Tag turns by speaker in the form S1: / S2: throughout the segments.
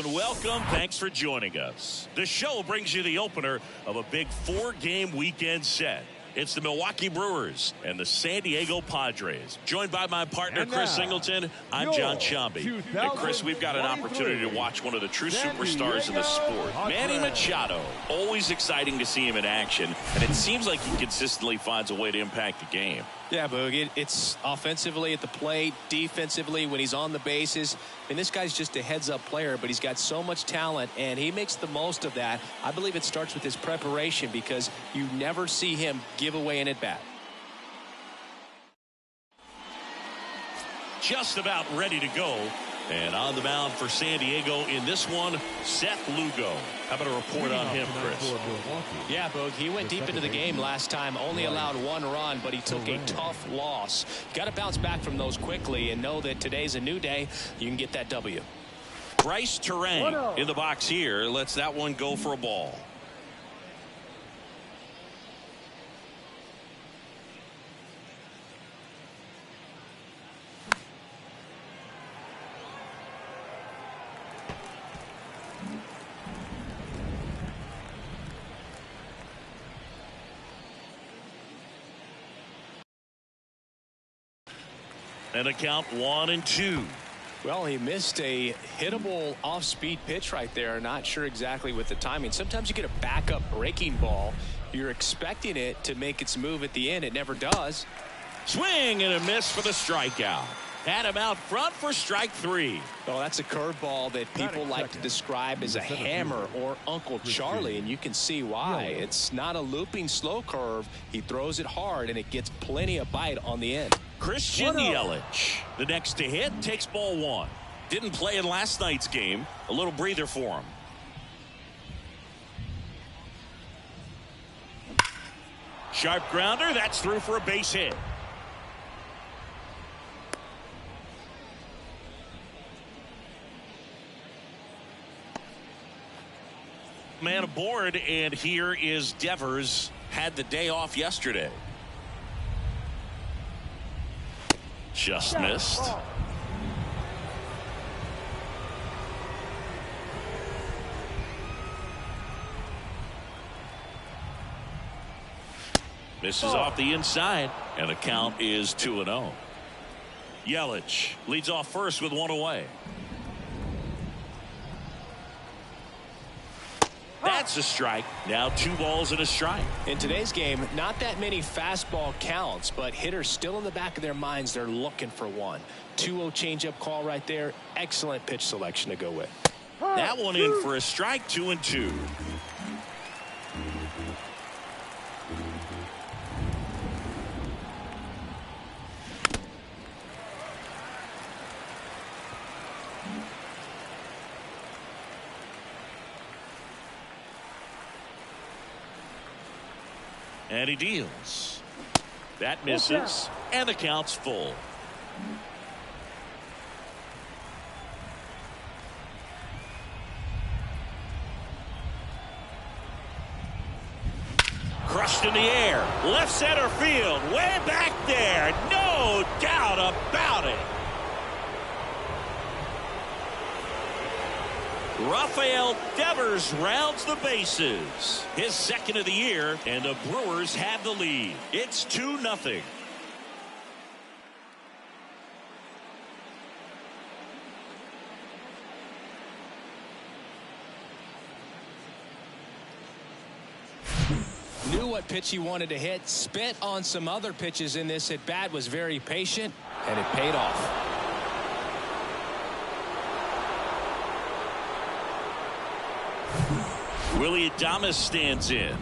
S1: and welcome. Thanks for joining us. The show brings you the opener of a big 4-game weekend set. It's the Milwaukee Brewers and the San Diego Padres. Joined by my partner, Chris Singleton, I'm John Sciambi. And Chris, we've got an opportunity to watch one of the true superstars in the sport. Manny Machado. Always exciting to see him in action. And it seems like he consistently finds a way to impact the game.
S2: Yeah, Boog, it's offensively at the plate, defensively when he's on the bases. And this guy's just a heads-up player, but he's got so much talent, and he makes the most of that. I believe it starts with his preparation because you never see him give away an at-bat.
S1: Just about ready to go. And on the mound for San Diego in this one, Seth Lugo. How about a report on him, Chris?
S2: Yeah, Boog, he went deep into the game last time, only allowed 1 run, but he took a tough loss. Got to bounce back from those quickly and know that today's a new day. You can get that W.
S1: Bryce Terang in the box here. Lets that one go for a ball. And a count 1-2.
S2: Well, he missed a hittable off-speed pitch right there. Not sure exactly with the timing. Sometimes you get a backup breaking ball. You're expecting it to make its move at the end. It never does.
S1: Swing and a miss for the strikeout. Had him out front for strike 3.
S2: Well, that's a curveball that people like to describe as a hammer or Uncle Charlie, and you can see why. It's not a looping slow curve. He throws it hard, and it gets plenty of bite on the end.
S1: Christian Yelich, the next to hit, takes ball 1. Didn't play in last night's game. A little breather for him. Sharp grounder. That's through for a base hit. Man aboard, and here is Devers. Had the day off yesterday. Just missed. Misses off the inside, and the count is 2-0. Yelich leads off first with 1 away. That's a strike. Now 2 balls and a strike.
S2: In today's game, not that many fastball counts, but hitters still in the back of their minds, they're looking for one. 2-0 changeup call right there. Excellent pitch selection to go with.
S1: That one in for a strike. 2-2. And he deals. That misses. And the count's full. Crushed in the air. Left center field. Way back there. No doubt about it. Rafael Devers rounds the bases. His second of the year, and the Brewers have the lead. It's 2-0.
S2: Knew what pitch he wanted to hit. Spent on some other pitches in this at bat. Was very patient, and it paid off.
S1: Willie Adames stands in.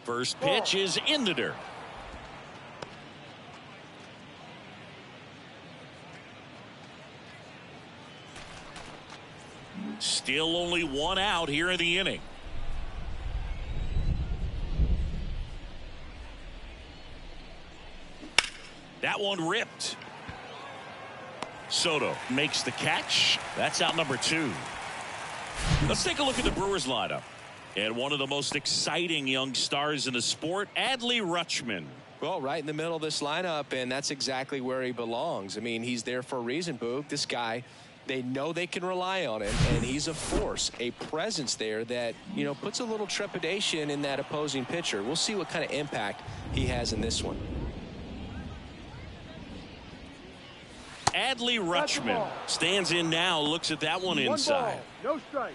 S1: First pitch is in the dirt. Still only 1 out here in the inning. That one ripped. Soto makes the catch. That's out number 2. Let's take a look at the Brewers lineup. And one of the most exciting young stars in the sport, Adley Rutschman.
S2: Well, right in the middle of this lineup, and that's exactly where he belongs. I mean, he's there for a reason, Boog. This guy, they know they can rely on him, and he's a force, a presence there that, you know, puts a little trepidation in that opposing pitcher. We'll see what kind of impact he has in this one.
S1: Adley Rutschman stands in now, looks at that one inside.
S3: No strike.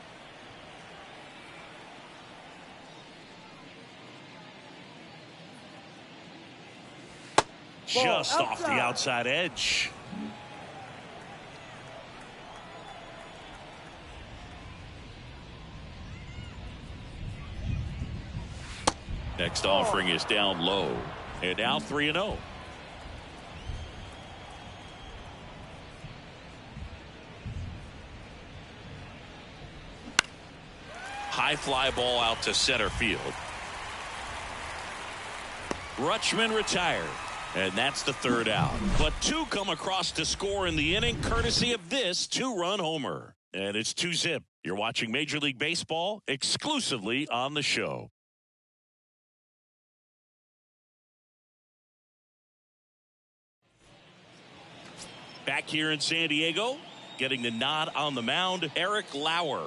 S1: Just off the outside edge. Next offering is down low. And now 3-0. High fly ball out to center field. Rutschman retired. And that's the third out. But two come across to score in the inning, courtesy of this two-run homer. And it's 2-0. You're watching Major League Baseball exclusively on the show. Back here in San Diego, getting the nod on the mound, Eric Lauer.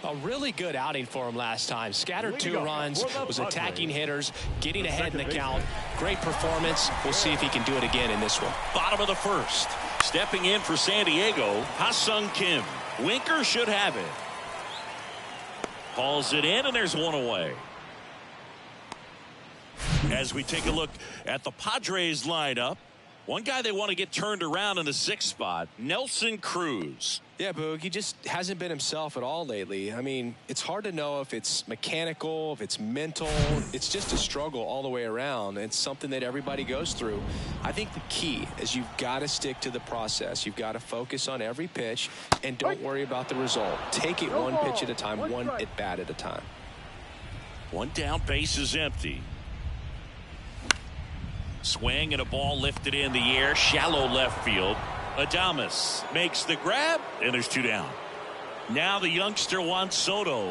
S2: A really good outing for him last time. Scattered 2 runs, was attacking hitters, getting ahead in the count. Great performance. We'll see if he can do it again in this one.
S1: Bottom of the first. Stepping in for San Diego, Ha-Sung Kim. Winker should have it. Hauls it in, and there's one away. As we take a look at the Padres lineup, one guy they want to get turned around in the 6th spot, Nelson Cruz.
S2: Yeah, Boog, he just hasn't been himself at all lately. I mean, it's hard to know if it's mechanical, if it's mental. It's just a struggle all the way around. It's something that everybody goes through. I think the key is you've got to stick to the process. You've got to focus on every pitch and don't worry about the result. Take it one pitch at a time, one at bat at a time.
S1: One down, base is empty. Swing and a ball lifted in the air, shallow left field. Adames makes the grab, and there's 2 down. Now the youngster Juan Soto.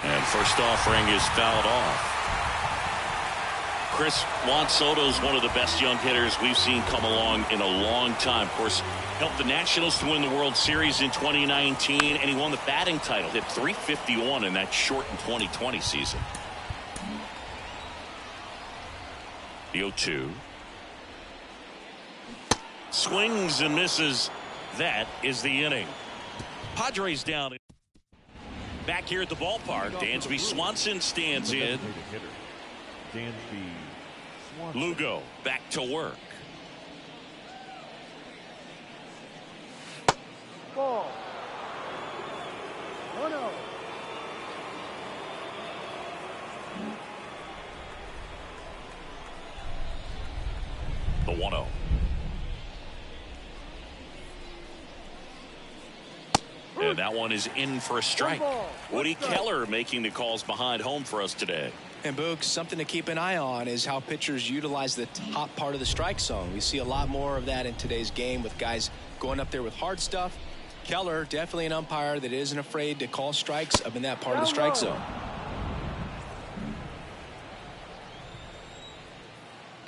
S1: And first offering is fouled off. Chris, Juan Soto is one of the best young hitters we've seen come along in a long time. Of course, helped the Nationals to win the World Series in 2019, and he won the batting title. Hit .351 in that shortened 2020 season. The 0-2. Swings and misses. That is the inning. Padres down. Back here at the ballpark, Dansby Swanson stands in. Lugo back to work.
S3: Ball. 1-0.
S1: The 1-0. And that one is in for a strike. Woody Keller making the calls behind home for us today.
S2: And Boog, something to keep an eye on is how pitchers utilize the top part of the strike zone. We see a lot more of that in today's game with guys going up there with hard stuff. Keller, definitely an umpire that isn't afraid to call strikes up in that part of the strike zone.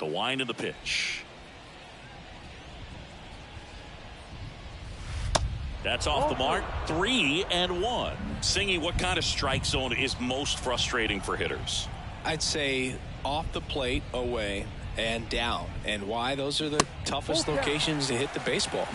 S1: The wind of the pitch. That's off the mark. 3-1. Singy, what kind of strike zone is most frustrating for hitters?
S2: I'd say off the plate, away, and down. And why? Those are the toughest locations to hit the baseball.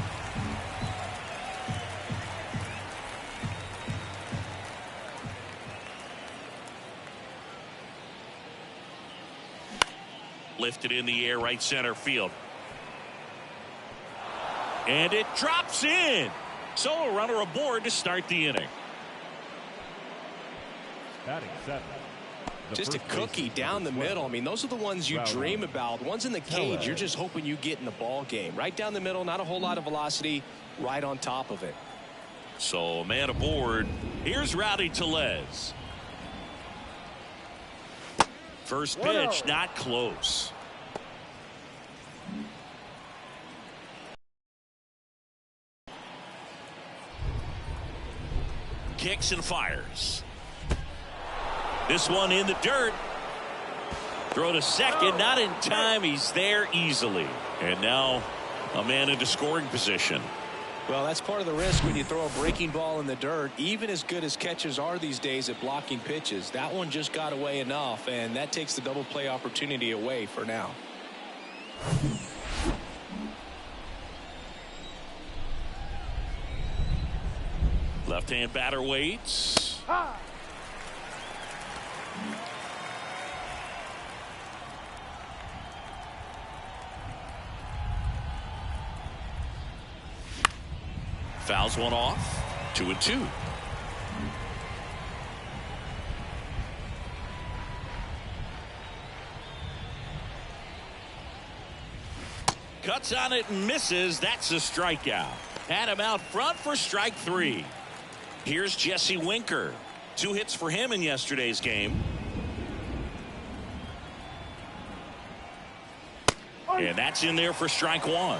S1: Lifted in the air, right center field. And it drops in. So a runner aboard to start the inning.
S3: Batting 7.
S2: Just a cookie down the middle. I mean, those are the ones you dream about. The ones in the cage, you're just hoping you get in the ball game. Right down the middle, not a whole lot of velocity, right on top of it.
S1: So a man aboard. Here's Rowdy Tellez. First pitch, not close. Kicks and fires. This one in the dirt. Throw to second, not in time. He's there easily. And now a man into scoring position.
S2: Well, that's part of the risk when you throw a breaking ball in the dirt. Even as good as catchers are these days at blocking pitches, that one just got away enough, and that takes the double play opportunity away for now.
S1: Left-hand batter waits. Fouls one off. 2-2. Cuts on it and misses. That's a strikeout. Had him out front for strike 3. Here's Jesse Winker. 2 hits for him in yesterday's game. And that's in there for strike 1.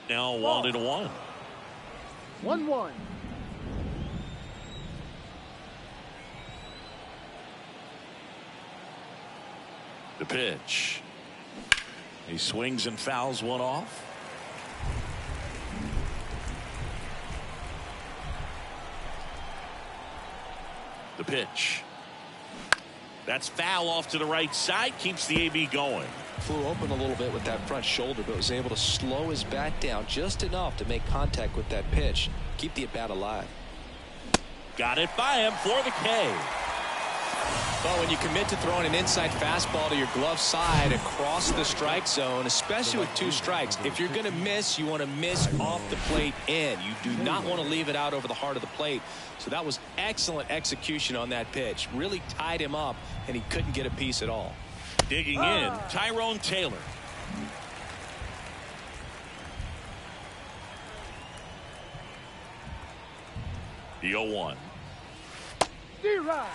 S1: Now 1-1.
S3: 1-1.
S1: The pitch. He swings and fouls one off. The pitch. That's foul off to the right side. Keeps the AB going.
S2: Flew open a little bit with that front shoulder, but was able to slow his bat down just enough to make contact with that pitch. Keep the at-bat alive.
S1: Got it by him for the K.
S2: Well, when you commit to throwing an inside fastball to your glove side across the strike zone, especially with 2 strikes, if you're going to miss, you want to miss off the plate in. You do not want to leave it out over the heart of the plate. So that was excellent execution on that pitch. Really tied him up, and he couldn't get a piece at all.
S1: Digging in, Tyrone Taylor. The 0-1.
S3: D-Rod.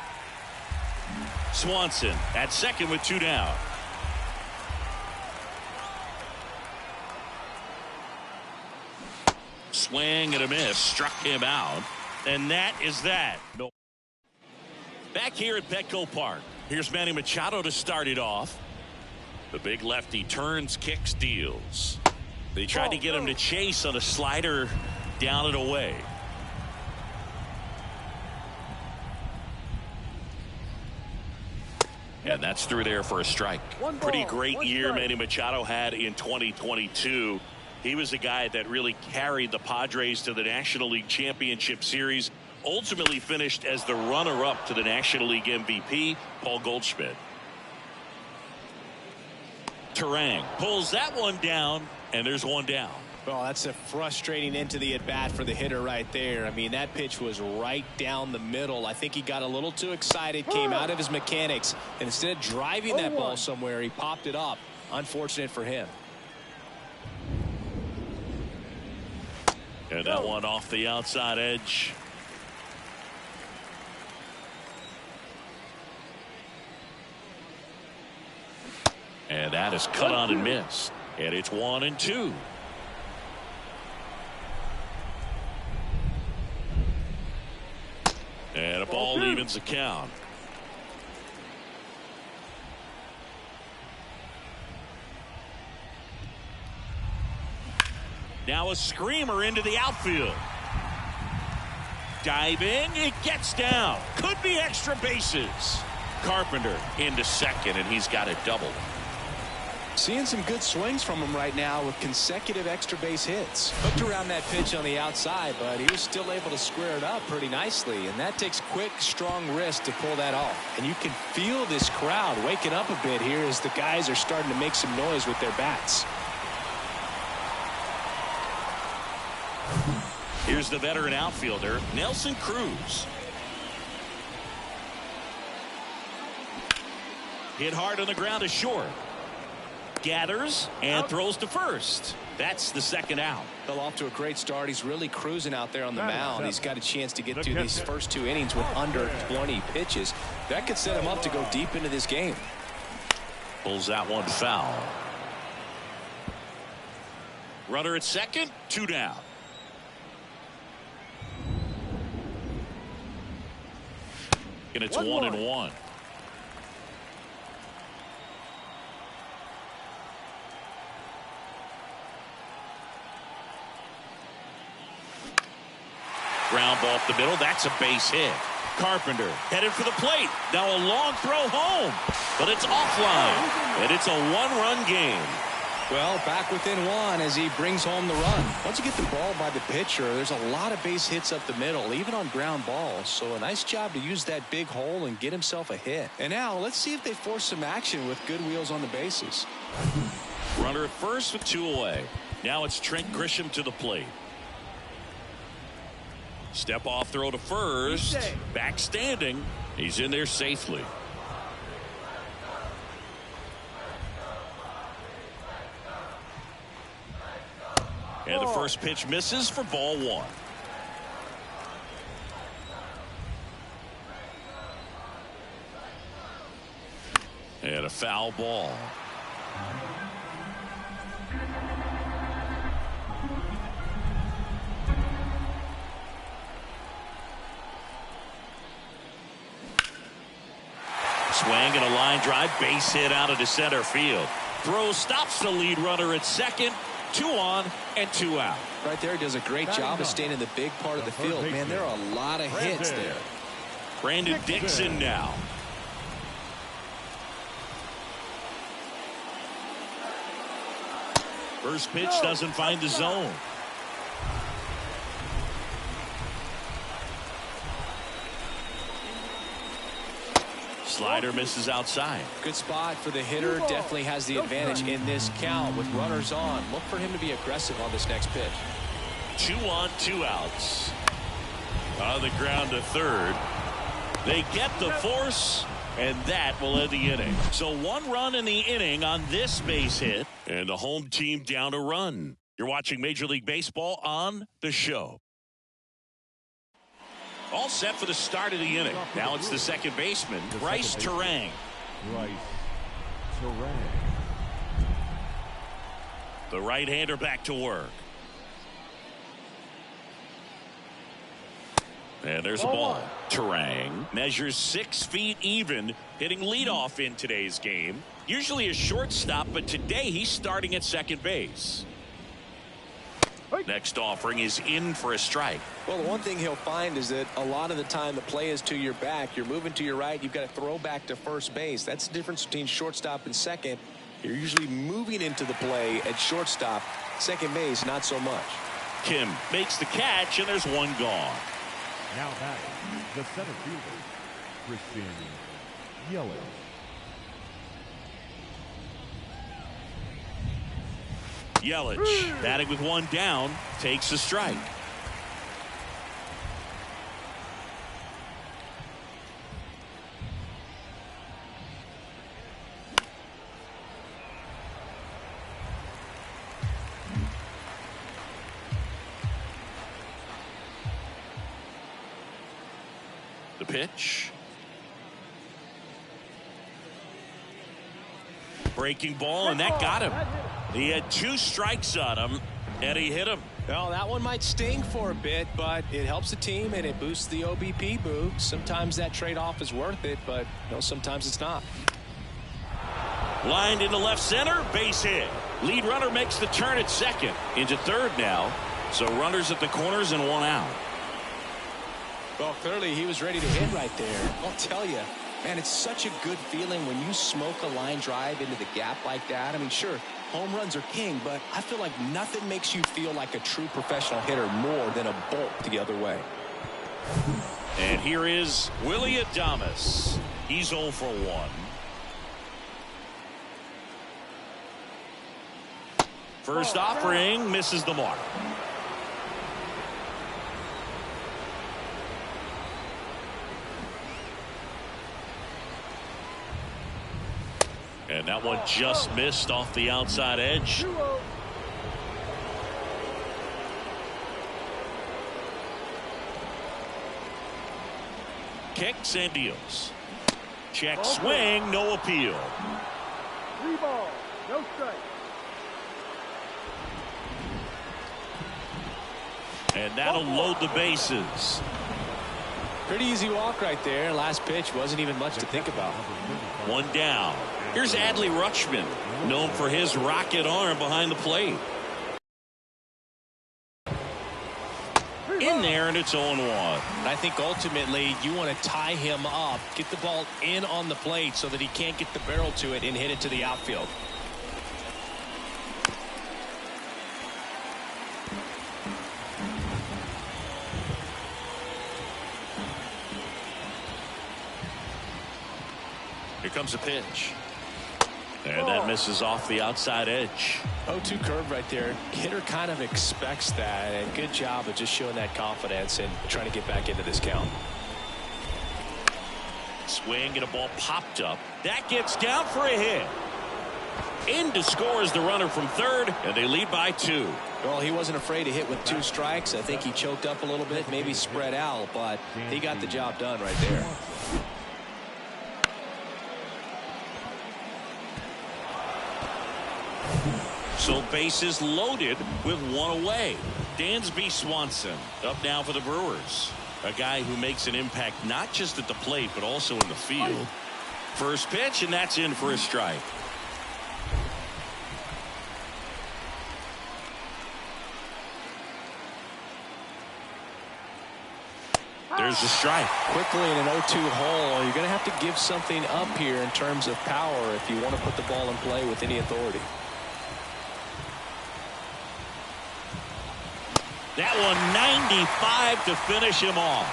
S1: Swanson at second with 2 down. Swing and a miss. Struck him out. And that is that. No. Back here at Petco Park. Here's Manny Machado to start it off. The big lefty turns, kicks, deals. They tried to get him to chase on a slider down and away. And that's through there for a strike. Pretty great year Manny Machado had in 2022. He was the guy that really carried the Padres to the National League Championship Series. Ultimately finished as the runner-up to the National League MVP, Paul Goldschmidt. Terang pulls that one down, and there's one down.
S2: Well, that's a frustrating end to the at-bat for the hitter right there. I mean, that pitch was right down the middle. I think he got a little too excited, came out of his mechanics, and instead of driving that ball somewhere, he popped it up. Unfortunate for him.
S1: And that one off the outside edge. And that is cut on and missed. And it's 1-2. And a ball evens the count. Now a screamer into the outfield. Diving, it gets down. Could be extra bases. Carpenter into second, and he's got it doubled.
S2: Seeing some good swings from him right now with consecutive extra base hits. Hooked around that pitch on the outside, but he was still able to square it up pretty nicely, and that takes quick, strong wrist to pull that off. And you can feel this crowd waking up a bit here as the guys are starting to make some noise with their bats.
S1: Here's the veteran outfielder, Nelson Cruz. Hit hard on the ground to short. Gathers and throws to first. That's the second out.
S2: Well, off to a great start. He's really cruising out there on the mound. He's got a chance to get through these first 2 innings with under 20 pitches. That could set him up to go deep into this game.
S1: Pulls that one foul. Runner at second, 2 down. And it's 1-1. Ground ball up the middle. That's a base hit. Carpenter headed for the plate. Now a long throw home, but it's offline, and it's a 1-run game.
S2: Well, back within 1 as he brings home the run. Once you get the ball by the pitcher, there's a lot of base hits up the middle, even on ground balls. So a nice job to use that big hole and get himself a hit. And now let's see if they force some action with good wheels on the bases.
S1: Runner at first with 2 away. Now it's Trent Grisham to the plate. Step off throw to first. Back standing. He's in there safely. And the first pitch misses for ball 1. And a foul ball. Swing and a line drive, base hit out into center field. Throw stops the lead runner at second. 2 on and 2 out.
S2: Right there, does a great job of staying in the big part of the field. Man, there are a lot of hits there.
S1: Brandon Dixon now. First pitch doesn't find the zone. Slider misses outside.
S2: Good spot for the hitter. Definitely has the advantage in this count with runners on. Look for him to be aggressive on this next pitch.
S1: 2 on, 2 outs. On the ground to third. They get the force, and that will end the inning. So 1 run in the inning on this base hit, and the home team down a run. You're watching Major League Baseball on The Show. All set for the start of the inning. Now it's the second baseman, Bryce Terang. The right-hander back to work. And there's a ball. Terang measures 6 feet even, hitting leadoff in today's game. Usually a shortstop, but today he's starting at second base. Next offering is in for a strike.
S2: Well, the one thing he'll find is that a lot of the time the play is to your back. You're moving to your right. You've got to throw back to first base. That's the difference between shortstop and second. You're usually moving into the play at shortstop. Second base, not so much.
S1: Kim makes the catch, and there's 1 gone.
S4: Now batting, the center fielder, Christian Yelich.
S1: Yelich batting with 1 down, takes a strike. The pitch. Breaking ball, and that got him. He had 2 strikes on him, and he hit him.
S2: Well, that one might sting for a bit, but it helps the team and it boosts the OBP boost. Sometimes that trade-off is worth it, but sometimes it's not.
S1: Lined into left center, base hit. Lead runner makes the turn at second. Into third now. So runners at the corners and 1 out.
S2: Well, clearly he was ready to hit right there. I'll tell you, man, it's such a good feeling when you smoke a line drive into the gap like that. I mean, sure, home runs are king, but I feel like nothing makes you feel like a true professional hitter more than a bolt the other way.
S1: And here is Willie Adames. He's 0 for 1. First offering misses the mark. And that one just missed off the outside edge. Kicks and deals. Check swing, no appeal.
S3: 3 balls, no strike.
S1: And that'll load the bases.
S2: Pretty easy walk right there. Last pitch wasn't even much to think about.
S1: One down. Here's Adley Rutschman, known for his rocket arm behind the plate. In there, and it's 0-1.
S2: I think ultimately you want to tie him up, get the ball in on the plate so that he can't get the barrel to it and hit it to the outfield.
S1: Here comes a pitch. And that misses off the outside edge.
S2: 0-2 curve right there. Hitter kind of expects that, and good job of just showing that confidence and trying to get back into this count.
S1: Swing and a ball popped up. That gets down for a hit. In to score is the runner from third, and they lead by 2.
S2: Well, he wasn't afraid to hit with 2 strikes. I think he choked up a little bit, maybe spread out, but he got the job done right there.
S1: So bases loaded with 1 away. Dansby Swanson up now for the Brewers. A guy who makes an impact not just at the plate but also in the field. First pitch, and that's in for a strike. There's a strike.
S2: Quickly in an 0-2 hole, you're going to have to give something up here in terms of power if you want to put the ball in play with any authority.
S1: That one 95 to finish him off.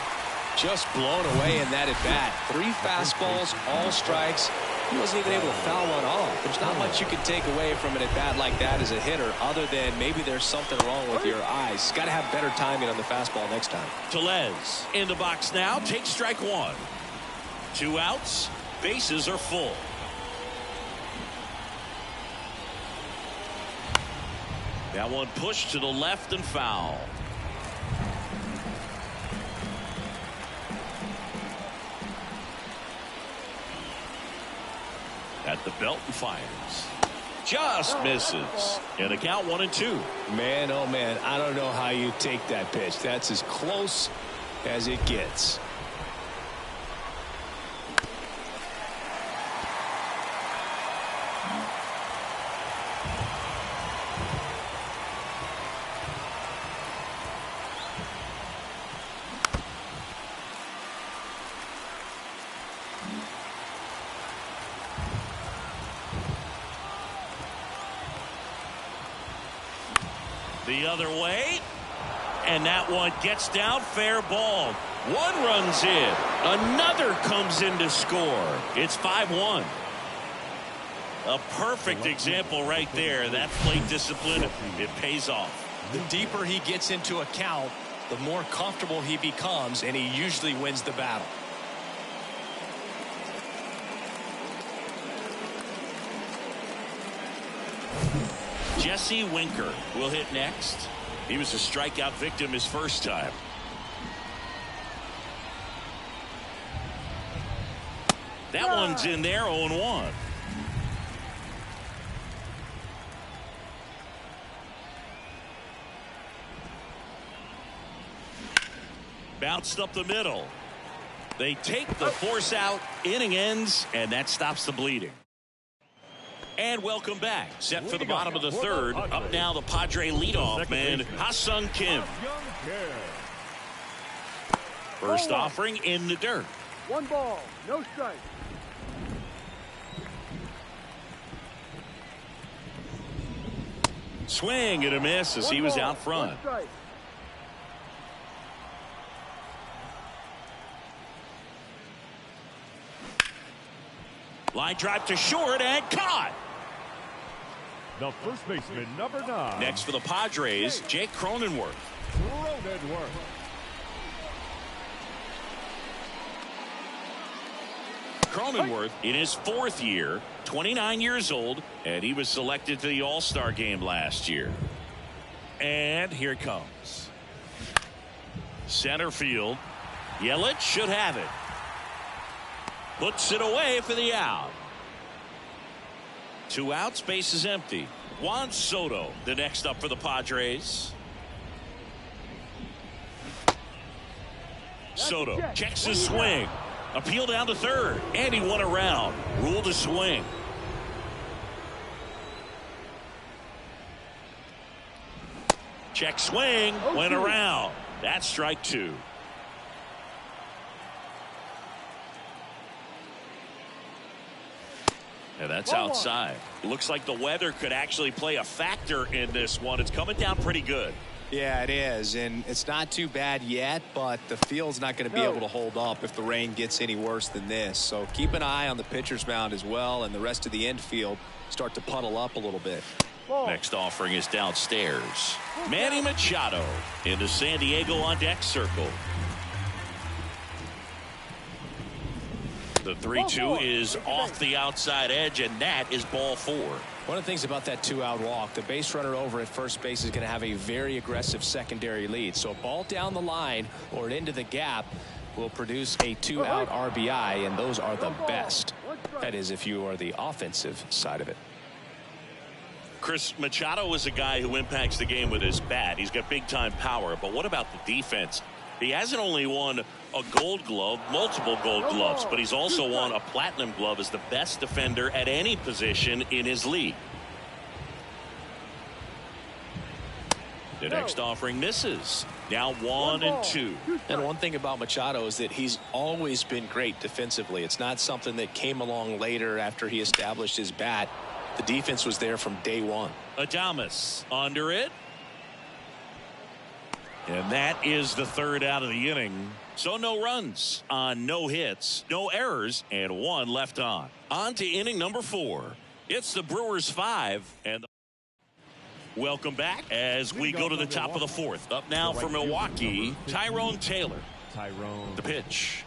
S2: Just blown away in that at bat. 3 fastballs, all strikes. He wasn't even able to foul one off. There's not much you can take away from an at bat like that as a hitter, other than maybe there's something wrong with your eyes. Got to have better timing on the fastball next time.
S1: Tellez in the box now. Takes strike 1. 2 outs. Bases are full. That one pushed to the left and foul. At the belt and fires. Just misses. And a count 1-2.
S2: Man, oh man, I don't know how you take that pitch. That's as close as it gets.
S1: The other way, and that one gets down, fair ball. One runs in, another comes in to score. It's 5-1. A perfect example right there. That plate discipline, it pays off.
S2: The deeper he gets into a count, the more comfortable he becomes, and he usually wins the battle.
S1: Jesse Winker will hit next. He was a strikeout victim his first time. That one's in there, 0-1. Bounced up the middle. They take the force out. Inning ends, and that stops the bleeding. And welcome back. Set for the bottom of the third. Up now the Padre leadoff man, Ha-Sung Kim. First offering in the dirt.
S3: 1 ball, no strike.
S1: Swing and a miss as he was out front. Line drive to short and caught.
S4: The first baseman, number 9.
S1: Next for the Padres, Jake Cronenworth. Cronenworth in his 4th year, 29 years old, and he was selected to the All-Star game last year. And here it comes. Center field. Yelich should have it. Puts it away for the out. 2 outs, base is empty. Juan Soto, the next up for the Padres. Soto checks his swing. Appeal down to third. And he won around. Ruled a swing. Check swing. Went around. That's strike 2. And that's outside. Looks like the weather could actually play a factor in this one. It's coming down pretty good.
S2: Yeah, it is, and it's not too bad yet, but the field's not going to be able to hold up if the rain gets any worse than this. So keep an eye on the pitcher's mound as well, and the rest of the infield start to puddle up a little bit.
S1: Next offering is downstairs. Manny Machado into San Diego on deck circle. The 3-2 is off the outside edge, and that is ball 4.
S2: One of the things about that 2-out walk, the base runner over at first base is going to have a very aggressive secondary lead. So a ball down the line or into the gap will produce a 2-out RBI, and those are the best. That is, if you are the offensive side of it.
S1: Chris, Machado is a guy who impacts the game with his bat. He's got big-time power, but what about the defense? He hasn't only won a gold glove, multiple gold gloves, but he's also won a platinum glove as the best defender at any position in his league. The next offering misses. Now 1-2.
S2: And one thing about Machado is that he's always been great defensively. It's not something that came along later after he established his bat. The defense was there from day one.
S1: Adames under it. And that is the 3rd out of the inning. So no runs on no hits, no errors, and 1 left on. On to inning number 4. It's the Brewers 5. And welcome back as we go to the top of the 4th. Up now for Milwaukee, Tyrone Taylor. The pitch.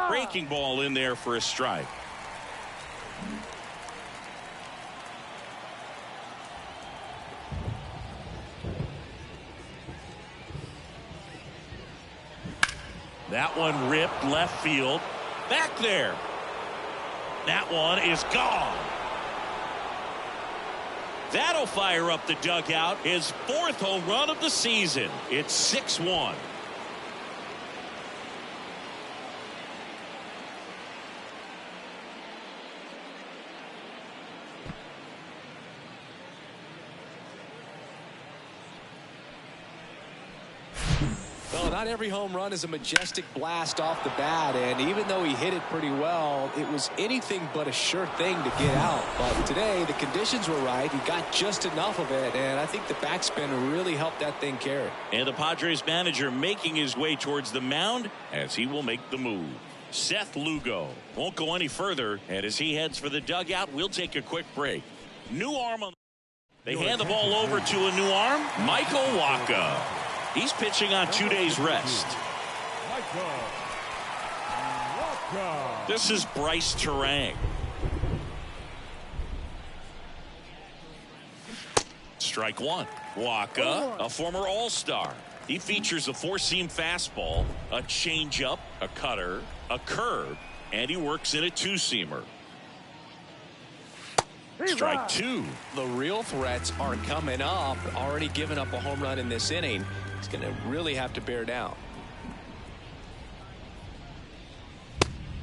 S1: Breaking ball in there for a strike. That one ripped left field. Back there. That one is gone. That'll fire up the dugout. His 4th home run of the season. It's 6-1.
S2: Well, not every home run is a majestic blast off the bat, and even though he hit it pretty well, it was anything but a sure thing to get out. But today, the conditions were right. He got just enough of it, and I think the backspin really helped that thing carry.
S1: And the Padres manager making his way towards the mound as he will make the move. Seth Lugo won't go any further, and as he heads for the dugout, we'll take a quick break. New arm on. They hand the ball over to a new arm, Michael Wacha. He's pitching on 2 days rest. This is Bryce Terang. Strike 1. Wacha, a former All-Star. He features a 4-seam fastball, a changeup, a cutter, a curve, and he works in a 2-seamer. Strike 2.
S2: The real threats are coming up. Already given up a home run in this inning. He's going to really have to bear down.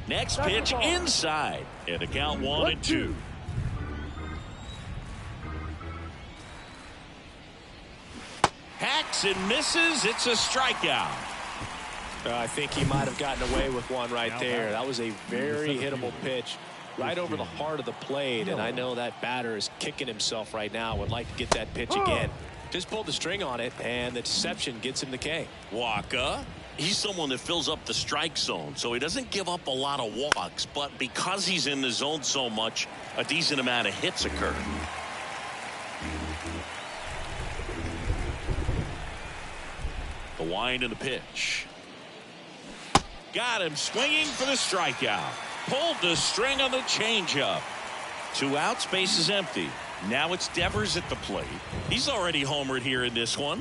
S1: Next pitch inside. And the count 1-2. Hacks and misses. It's a strikeout.
S2: I think he might have gotten away with one right there. That was a very hittable pitch right over the heart of the plate, and I know that batter is kicking himself right now. Would like to get that pitch again. Just pulled the string on it, and the deception gets him the K.
S1: Wacha, he's someone that fills up the strike zone, so he doesn't give up a lot of walks, but because he's in the zone so much, a decent amount of hits occur. The wind and the pitch. Got him swinging for the strikeout. Pulled the string on the changeup. 2 outs, base is empty. Now it's Devers at the plate. He's already homered here in this one.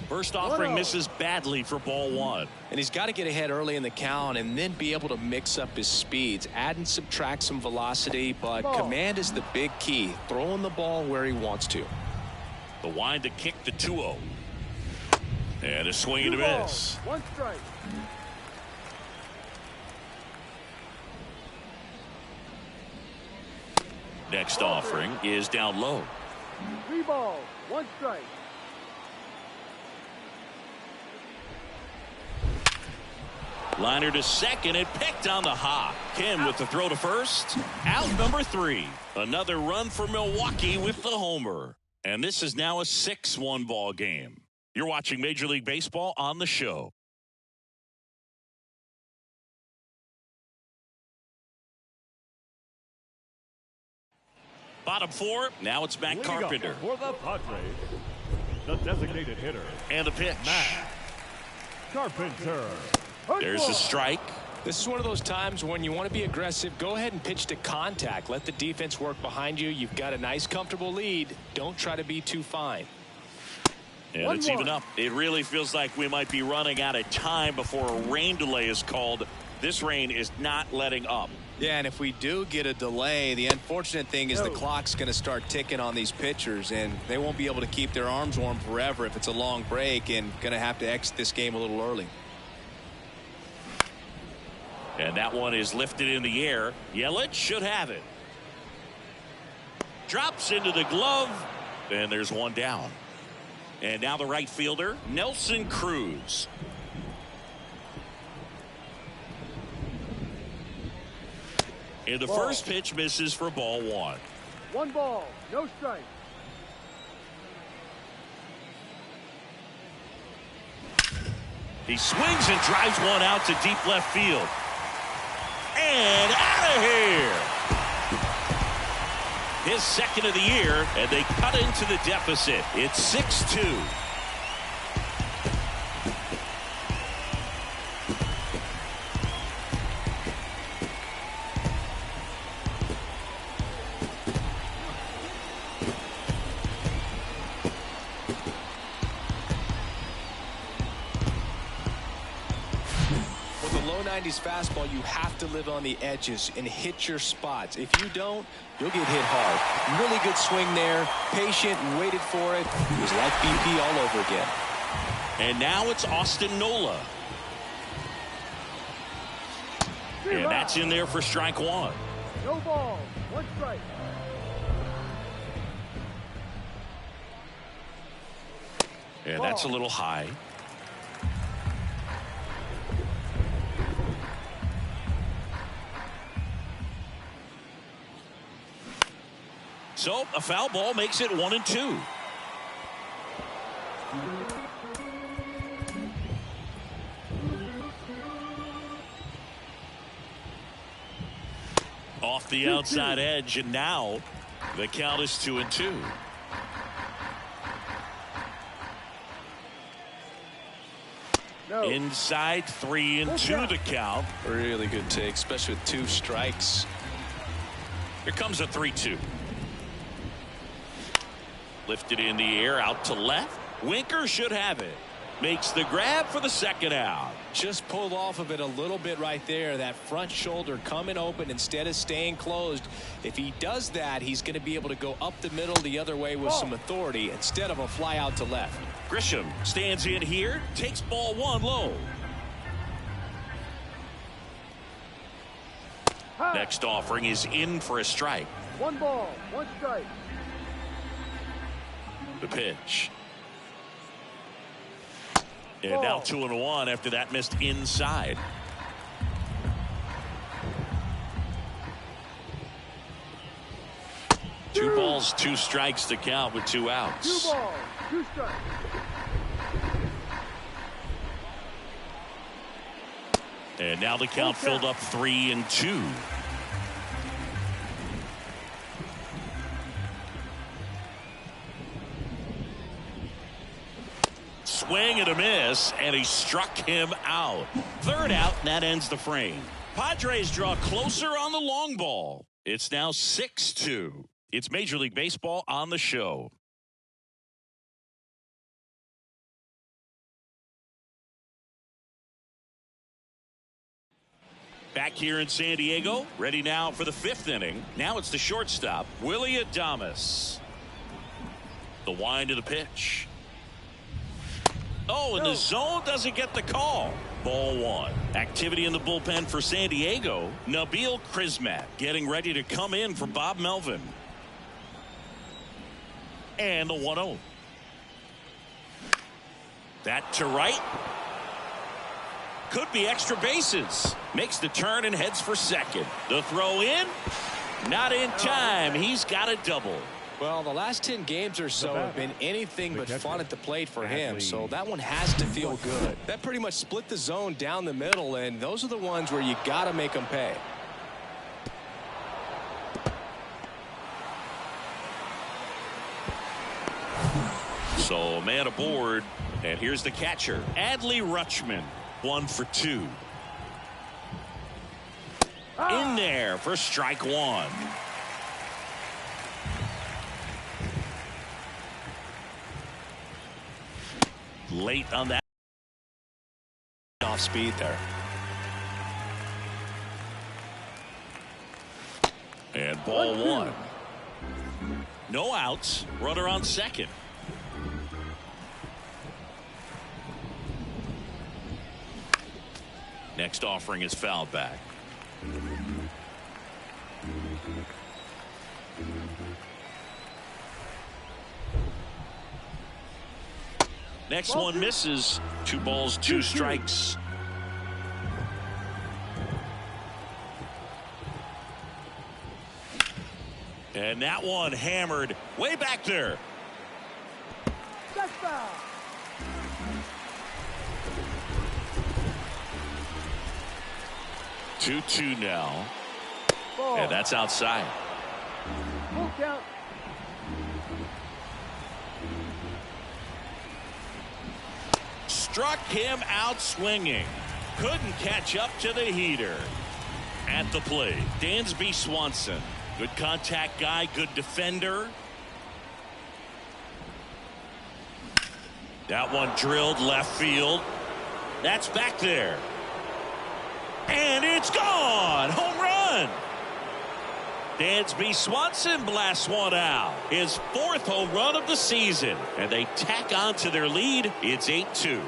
S1: First offering misses badly for ball 1.
S2: And he's got to get ahead early in the count and then be able to mix up his speeds. Add and subtract some velocity, but command is the big key. Throwing the ball where he wants to.
S1: The wind to kick the 2-0. And a swing and a miss.
S3: 1 strike.
S1: Next offering is down low.
S3: 3 balls, 1 strike.
S1: Liner to second and picked on the hop. Kim with the throw to first. Out number 3. Another run for Milwaukee with the homer. And this is now a 6-1 ball game. You're watching Major League Baseball on the show. Bottom 4. Now it's Matt Carpenter.
S4: For the Padres, the designated hitter.
S1: And the pitch.
S4: Matt Carpenter.
S1: There's a strike.
S2: This is one of those times when you want to be aggressive. Go ahead and pitch to contact. Let the defense work behind you. You've got a nice, comfortable lead. Don't try to be too fine.
S1: And it's even up. It really feels like we might be running out of time before a rain delay is called. This rain is not letting up.
S2: Yeah, and if we do get a delay, the unfortunate thing is the clock's going to start ticking on these pitchers, and they won't be able to keep their arms warm forever if it's a long break, and going to have to exit this game a little early.
S1: And that one is lifted in the air. Yelich should have it. Drops into the glove, and there's one down. And now the right fielder, Nelson Cruz. And the first pitch misses for ball 1.
S3: 1 ball, no strike.
S1: He swings and drives one out to deep left field. And out of here. His second of the year, and they cut into the deficit. It's 6-2.
S2: Low 90s fastball, you have to live on the edges and hit your spots. If you don't, you'll get hit hard. Really good swing there, patient, waited for it. It was like BP all over again.
S1: And now it's Austin Nola. And that's in there for strike 1.
S3: No ball, 1 strike.
S1: And that's a little high. So a foul ball makes it 1-2. Off the outside edge, and now the count is 2-2.
S3: No.
S1: Inside 3-2 the count.
S2: Really good take, especially with 2 strikes.
S1: Here comes a 3-2. Lifted in the air out to left. Winker should have it. Makes the grab for the second out.
S2: Just pulled off of it a little bit right there. That front shoulder coming open instead of staying closed. If he does that, he's going to be able to go up the middle the other way with some authority instead of a fly out to left.
S1: Grisham stands in here, takes ball 1 low. Next offering is in for a strike.
S3: 1 ball, 1 strike.
S1: The pitch. And now 2-1 after that missed inside. Two balls, 2 strikes to count with 2 outs.
S3: 2 balls, 2 strikes.
S1: And now the count filled up 3-2. Swing and a miss, and he struck him out. 3rd out, and that ends the frame. Padres draw closer on the long ball. It's now 6-2. It's Major League Baseball on the show. Back here in San Diego, ready now for the 5th inning. Now it's the shortstop, Willy Adames. The wind of the pitch. Oh, and the zone doesn't get the call. Ball one. Activity in the bullpen for San Diego. Nabil Crismatt getting ready to come in for Bob Melvin. And the 1-0. That to right. Could be extra bases. Makes the turn and heads for second. The throw in. Not in time. He's got a double.
S2: Well, the last 10 games or so have been anything but fun at the plate for him, so that one has to feel good. That pretty much split the zone down the middle, and those are the ones where you got to make them pay.
S1: So, man aboard, and here's the catcher, Adley Rutschman, 1 for 2. In there for strike one. Late on that.
S2: Off speed there.
S1: And ball one. No outs. Runner on second. Next offering is fouled back. Next one misses. 2 balls, 2 strikes. And that one hammered way back there.
S3: That's foul.
S1: Two now.
S3: Ball.
S1: And that's outside.
S3: Full count.
S1: Struck him out swinging. Couldn't catch up to the heater. At the plate, Dansby Swanson. Good contact guy, good defender. That one drilled left field. That's back there. And it's gone. Home run. Dansby Swanson blasts one out. His 4th home run of the season. And they tack on to their lead. It's 8-2.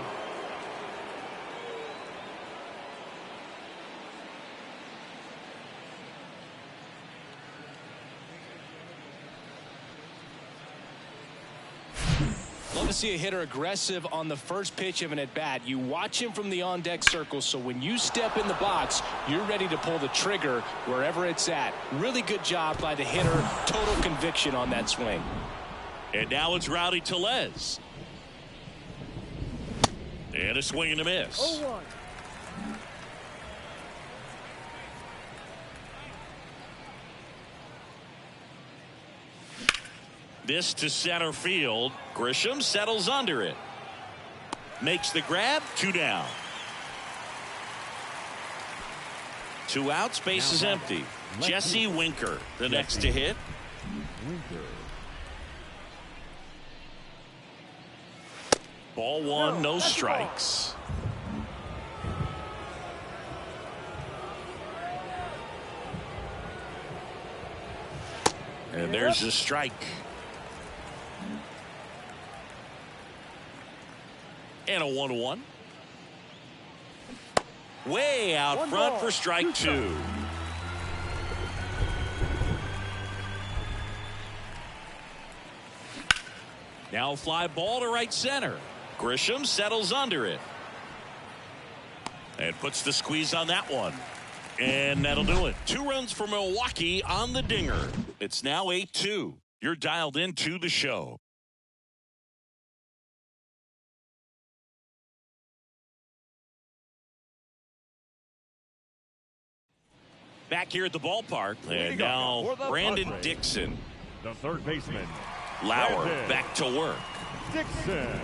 S2: Love to see a hitter aggressive on the first pitch of an at-bat. You watch him from the on-deck circle, so when you step in the box, you're ready to pull the trigger wherever it's at. Really good job by the hitter. Total conviction on that swing.
S1: And now it's Rowdy Tellez. And a swing and a miss.
S3: 0-1.
S1: This to center field. Grisham settles under it. Makes the grab. 2 down. 2 outs. Base is empty. Jesse Winker, the next to hit. Ball one, no strikes. And there's a strike. And a 1-1. Way out front for strike 2. Now fly ball to right center. Grisham settles under it. And puts the squeeze on that one. And that'll do it. 2 runs for Milwaukee on the dinger. It's now 8-2. You're dialed into the show. Back here at the ballpark. And now Brandon Dixon.
S4: The third baseman.
S1: Lauer back to work.
S4: Dixon.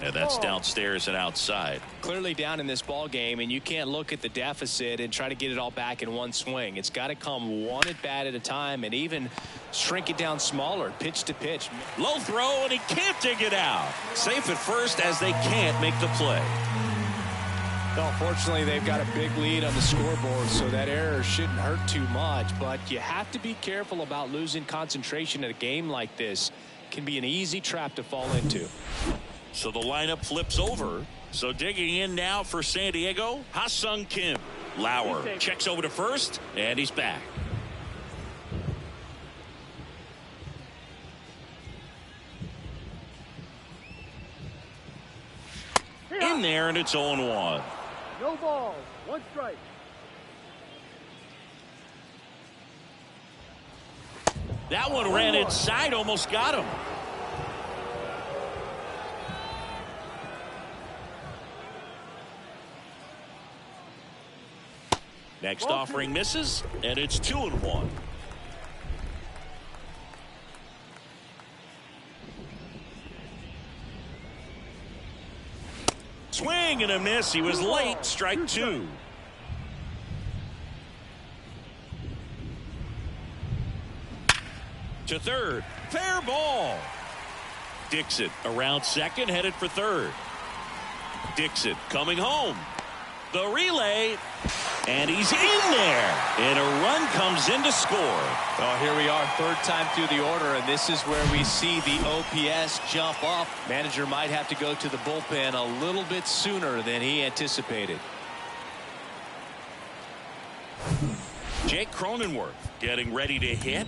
S1: And that's downstairs and outside.
S2: Clearly down in this ball game, and you can't look at the deficit and try to get it all back in one swing. It's got to come one at bat at a time, and even shrink it down smaller, pitch to pitch.
S1: Low throw, and he can't dig it out. Safe at first as they can't make the play.
S2: Well, fortunately, they've got a big lead on the scoreboard, so that error shouldn't hurt too much. But you have to be careful about losing concentration in a game like this. can be an easy trap to fall into.
S1: So the lineup flips over. So digging in now for San Diego, Ha-Sung Kim. Lauer checks over to first, and he's back. In there, and it's 0-1.
S3: No balls. 1 strike.
S1: That one ran inside, almost got him. Next offering misses, and it's 2-1. Swing and a miss. He was late. Strike 2. To third. Fair ball. Dixon around second, headed for third. Dixon coming home. The relay. And he's in there. And a run comes in to score.
S2: Well, here we are, third time through the order, and this is where we see the OPS jump up. Manager might have to go to the bullpen a little bit sooner than he anticipated.
S1: Jake Cronenworth getting ready to hit.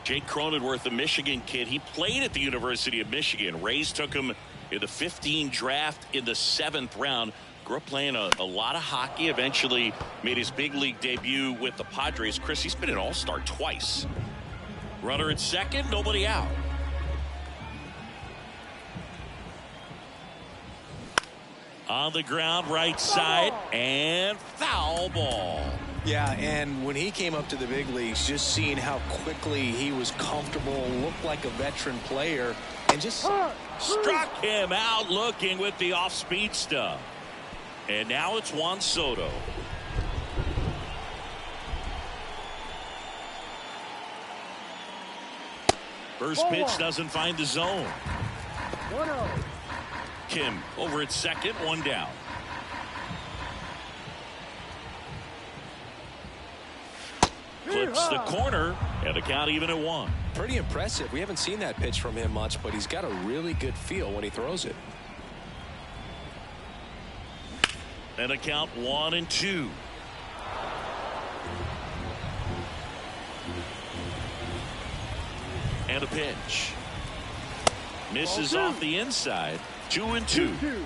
S1: Jake Cronenworth, the Michigan kid. He played at the University of Michigan. Rays took him in the 15 draft in the 7th round. Grew up playing a lot of hockey. Eventually made his big league debut with the Padres. Chris, he's been an all-star twice. Runner at second, nobody out. On the ground, right side, and foul ball.
S2: Yeah, and when he came up to the big leagues, just seeing how quickly he was comfortable, looked like a veteran player, and just
S1: struck him out looking with the off-speed stuff. And now it's Juan Soto. First pitch doesn't find the zone.
S3: 1-0.
S1: Kim over at second, one down. Clips the corner, and the count even at 1.
S2: Pretty impressive. We haven't seen that pitch from him much, but he's got a really good feel when he throws it.
S1: And a count 1-2. And a pitch. Misses off the inside. 2-2.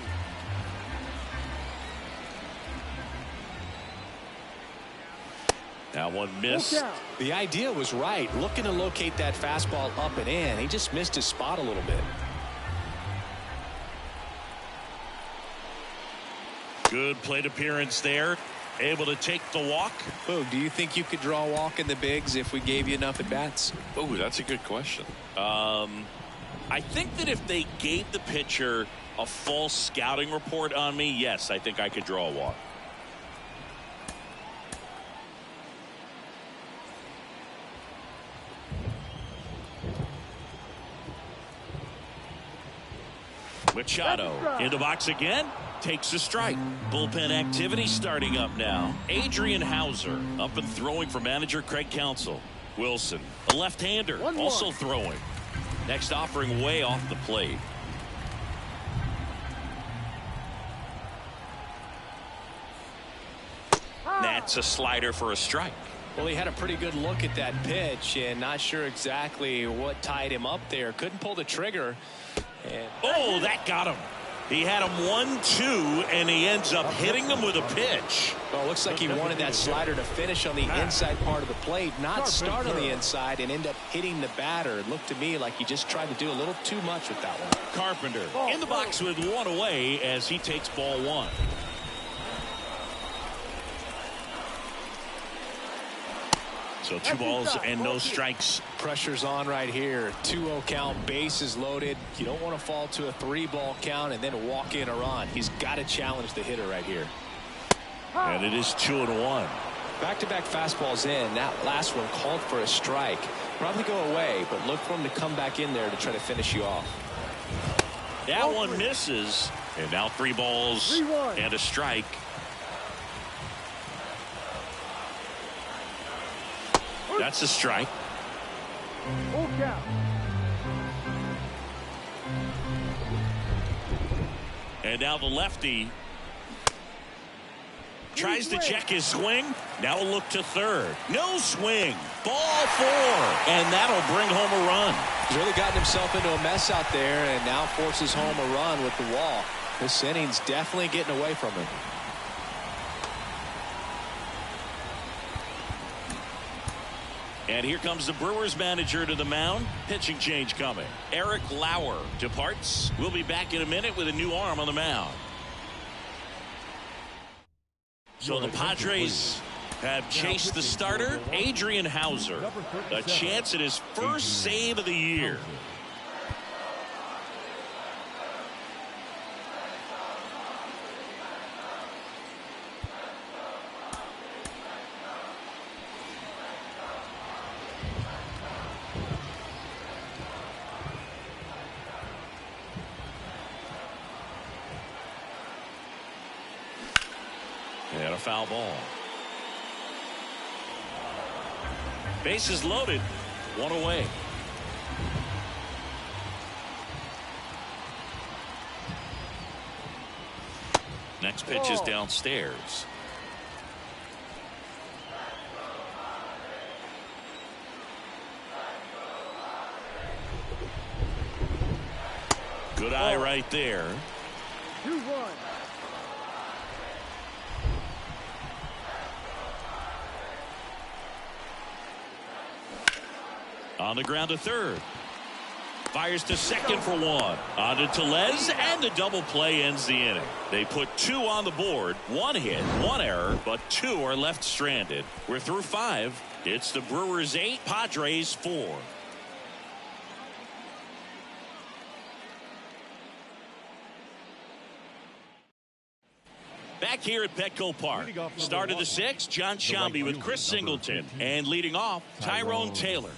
S1: That one missed.
S2: The idea was right. Looking to locate that fastball up and in. He just missed his spot a little bit.
S1: Good plate appearance there. Able to take the walk.
S2: Boog, do you think you could draw a walk in the bigs if we gave you enough at bats?
S1: Oh, that's a good question. I think that if they gave the pitcher a full scouting report on me, yes, I think I could draw a walk. Machado in the box again. Takes a strike. Bullpen activity starting up now. Adrian Hauser up and throwing for manager Craig Counsell. Wilson, a left-hander, also throwing. Next offering way off the plate. That's a slider for a strike.
S2: Well, he had a pretty good look at that pitch and not sure exactly what tied him up there. Couldn't pull the trigger. And
S1: oh, that got him. He had him 1-2, and he ends up hitting him with a pitch.
S2: Well, it looks like he wanted that slider to finish on the inside part of the plate, not start on the inside and end up hitting the batter. It looked to me like he just tried to do a little too much with that one.
S1: Carpenter in the box with one away as he takes ball 1. So 2 balls and no strikes.
S2: Pressure's on right here. 2-0 count, bases loaded. You don't want to fall to a 3-ball count and then walk in a run. He's got to challenge the hitter right here.
S1: And it is 2-1.
S2: Back-to-back fastballs in. That last one called for a strike. Probably go away, but look for him to come back in there to try to finish you off.
S1: That one misses. And now 3 balls and a strike. That's a strike.
S3: Full count.
S1: And now the lefty tries to check his swing. Now a look to third. No swing. Ball 4. And that'll bring home a run.
S2: He's really gotten himself into a mess out there and now forces home a run with the wall. This inning's definitely getting away from him.
S1: And here comes the Brewers manager to the mound. Pitching change coming. Eric Lauer departs. We'll be back in a minute with a new arm on the mound. So the Padres have chased the starter, Adrian Hauser. A chance at his first save of the year. And a foul ball. Bases loaded. One away. Next pitch is downstairs. Good eye right there.
S3: 2-1.
S1: On the ground to third. Fires to second for 1. On to Tellez, and the double play ends the inning. They put 2 on the board. 1 hit, 1 error, but 2 are left stranded. We're through 5. It's the Brewers 8, Padres 4. Back here at Petco Park. Start of the 6th, John Shambi with Chris Singleton. And leading off, Tyrone Taylor.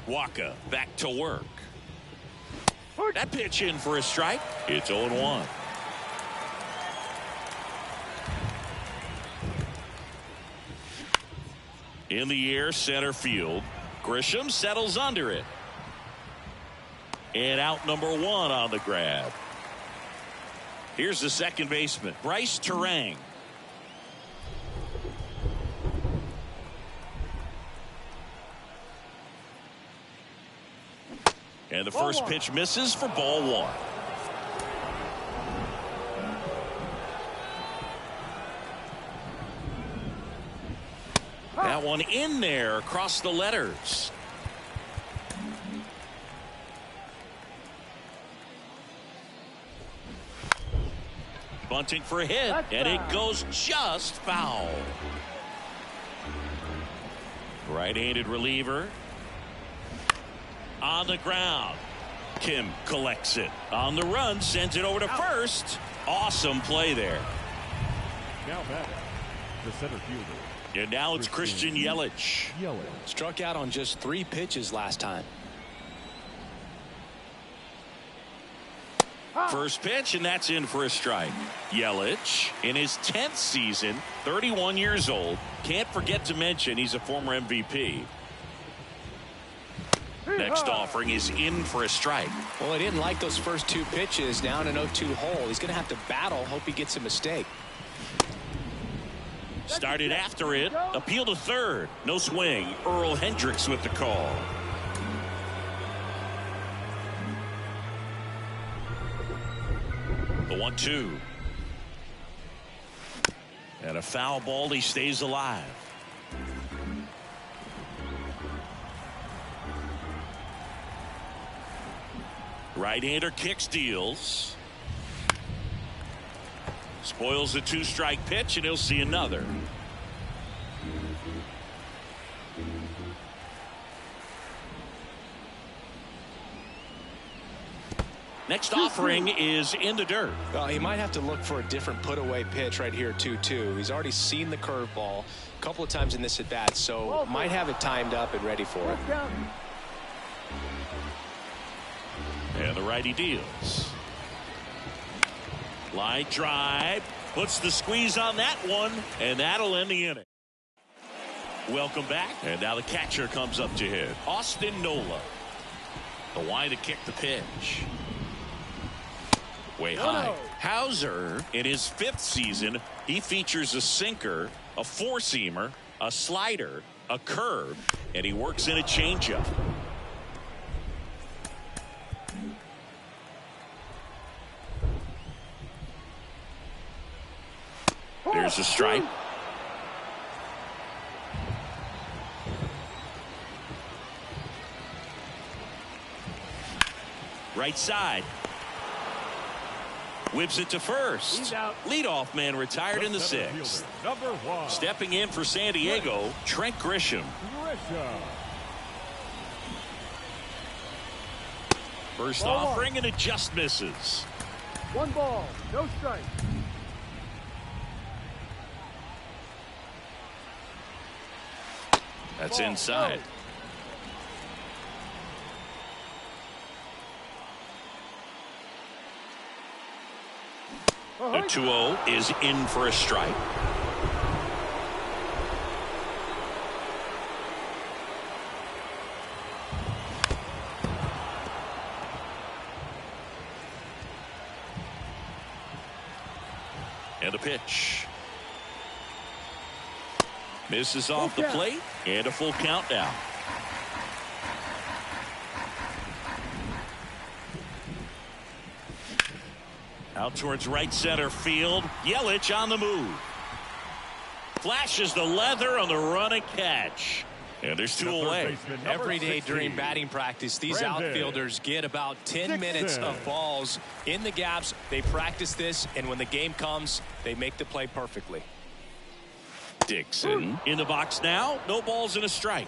S1: Waka back to work. That pitch in for a strike. It's 0-1. In the air, center field. Grisham settles under it. And out number 1 on the grab. Here's the second baseman, Bryce Terang. And the first pitch misses for ball 1. That one in there across the letters. Bunting for a hit, and it goes just foul. Right-handed reliever. On the ground. Kim collects it. On the run, sends it over to first. Awesome play there.
S4: Now back, the center fielder.
S1: And now it's Christian Yelich.
S2: Struck out on just 3 pitches last time.
S1: First pitch, and that's in for a strike. Yelich, in his 10th season, 31 years old. Can't forget to mention he's a former MVP. Next offering is in for a strike.
S2: Well, he didn't like those first 2 pitches down an 0-2 hole. He's going to have to battle. Hope he gets a mistake.
S1: Started after it. Appeal to third. No swing. Earl Hendricks with the call. The 1-2. And a foul ball. He stays alive. Right-hander kicks, deals. Spoils the 2-strike pitch, and he'll see another. Next offering is in the dirt.
S2: Well, he might have to look for a different put-away pitch right here, 2-2. He's already seen the curveball a couple of times in this at-bat, so might have it timed up and ready for it.
S1: And the righty deals. Line drive. Puts the squeeze on that one. And that'll end the inning. Welcome back. And now the catcher comes up to hit. Austin Nola. The wide to kick the pitch. Way high. Hauser, in his 5th season, he features a sinker, a four-seamer, a slider, a curve, and he works in a changeup. There's a strike. Right side. Whips it to first. Leadoff man retired in the 6th.
S4: Number 1.
S1: Stepping in for San Diego, Trent Grisham. First offering and it just misses.
S3: 1 ball, no strike.
S1: That's inside. The 2-0 is in for a strike. And a pitch. Misses off the plate and a full count now. Out towards right center field. Yelich on the move. Flashes the leather on the run and catch. And there's 2 away.
S2: Every day during batting practice, these outfielders get about 10 minutes of balls in the gaps. They practice this, and when the game comes, they make the play perfectly.
S1: Dixon in the box now. No balls and a strike.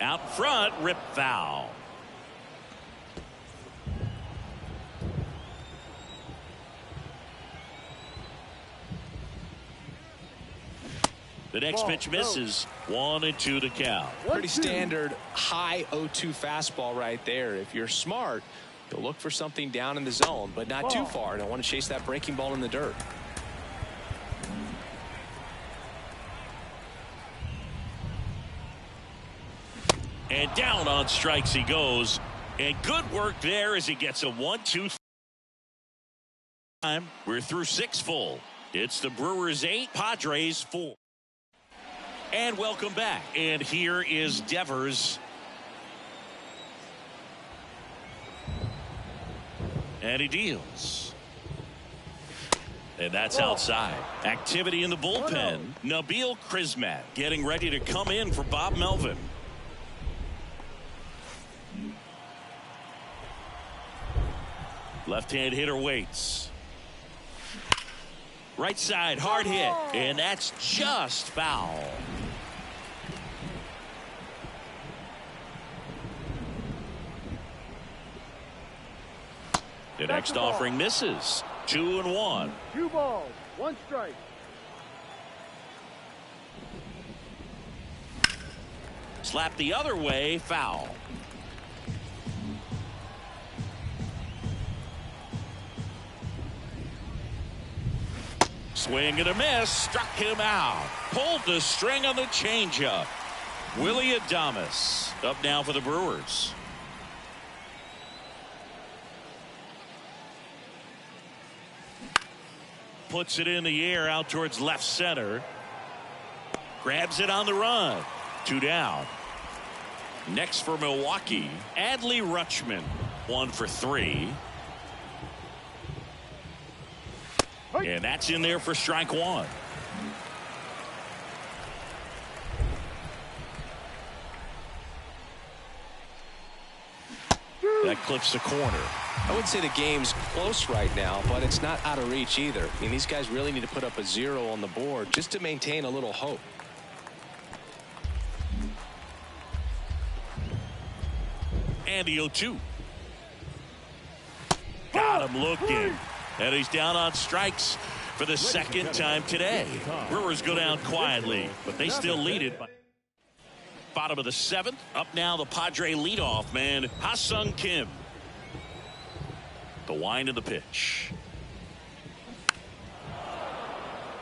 S1: Out front, rip foul. The next pitch misses. 1-2 to count.
S2: Pretty standard high 0-2 fastball right there. If you're smart, you'll look for something down in the zone, but not too far. Don't want to chase that breaking ball in the dirt.
S1: And down on strikes he goes. And good work there as he gets a 1-2. We're through 6 full. It's the Brewers 8, Padres 4. And welcome back. And here is Devers. And he deals. And that's outside. Activity in the bullpen. Nabil Krismat getting ready to come in for Bob Melvin. Left-hand hitter waits. Right side, hard hit. And that's just foul. The next offering misses. 2-1.
S3: 2 balls, 1 strike.
S1: Slap the other way, foul. Swing and a miss, struck him out. Pulled the string on the changeup. Willie Adames up now for the Brewers. Puts it in the air out towards left center. Grabs it on the run. 2 down. Next for Milwaukee, Adley Rutschman. 1 for 3. And that's in there for strike 1. That clips the corner.
S2: I wouldn't say the game's close right now, but it's not out of reach either. I mean, these guys really need to put up a 0 on the board just to maintain a little hope.
S1: And the 0-2. Got him looking. And he's down on strikes for the second time today. Brewers go down quietly, but they still lead it. Bottom of the 7th. Up now the Padre leadoff man, Ha-Sung Kim. The wind of the pitch.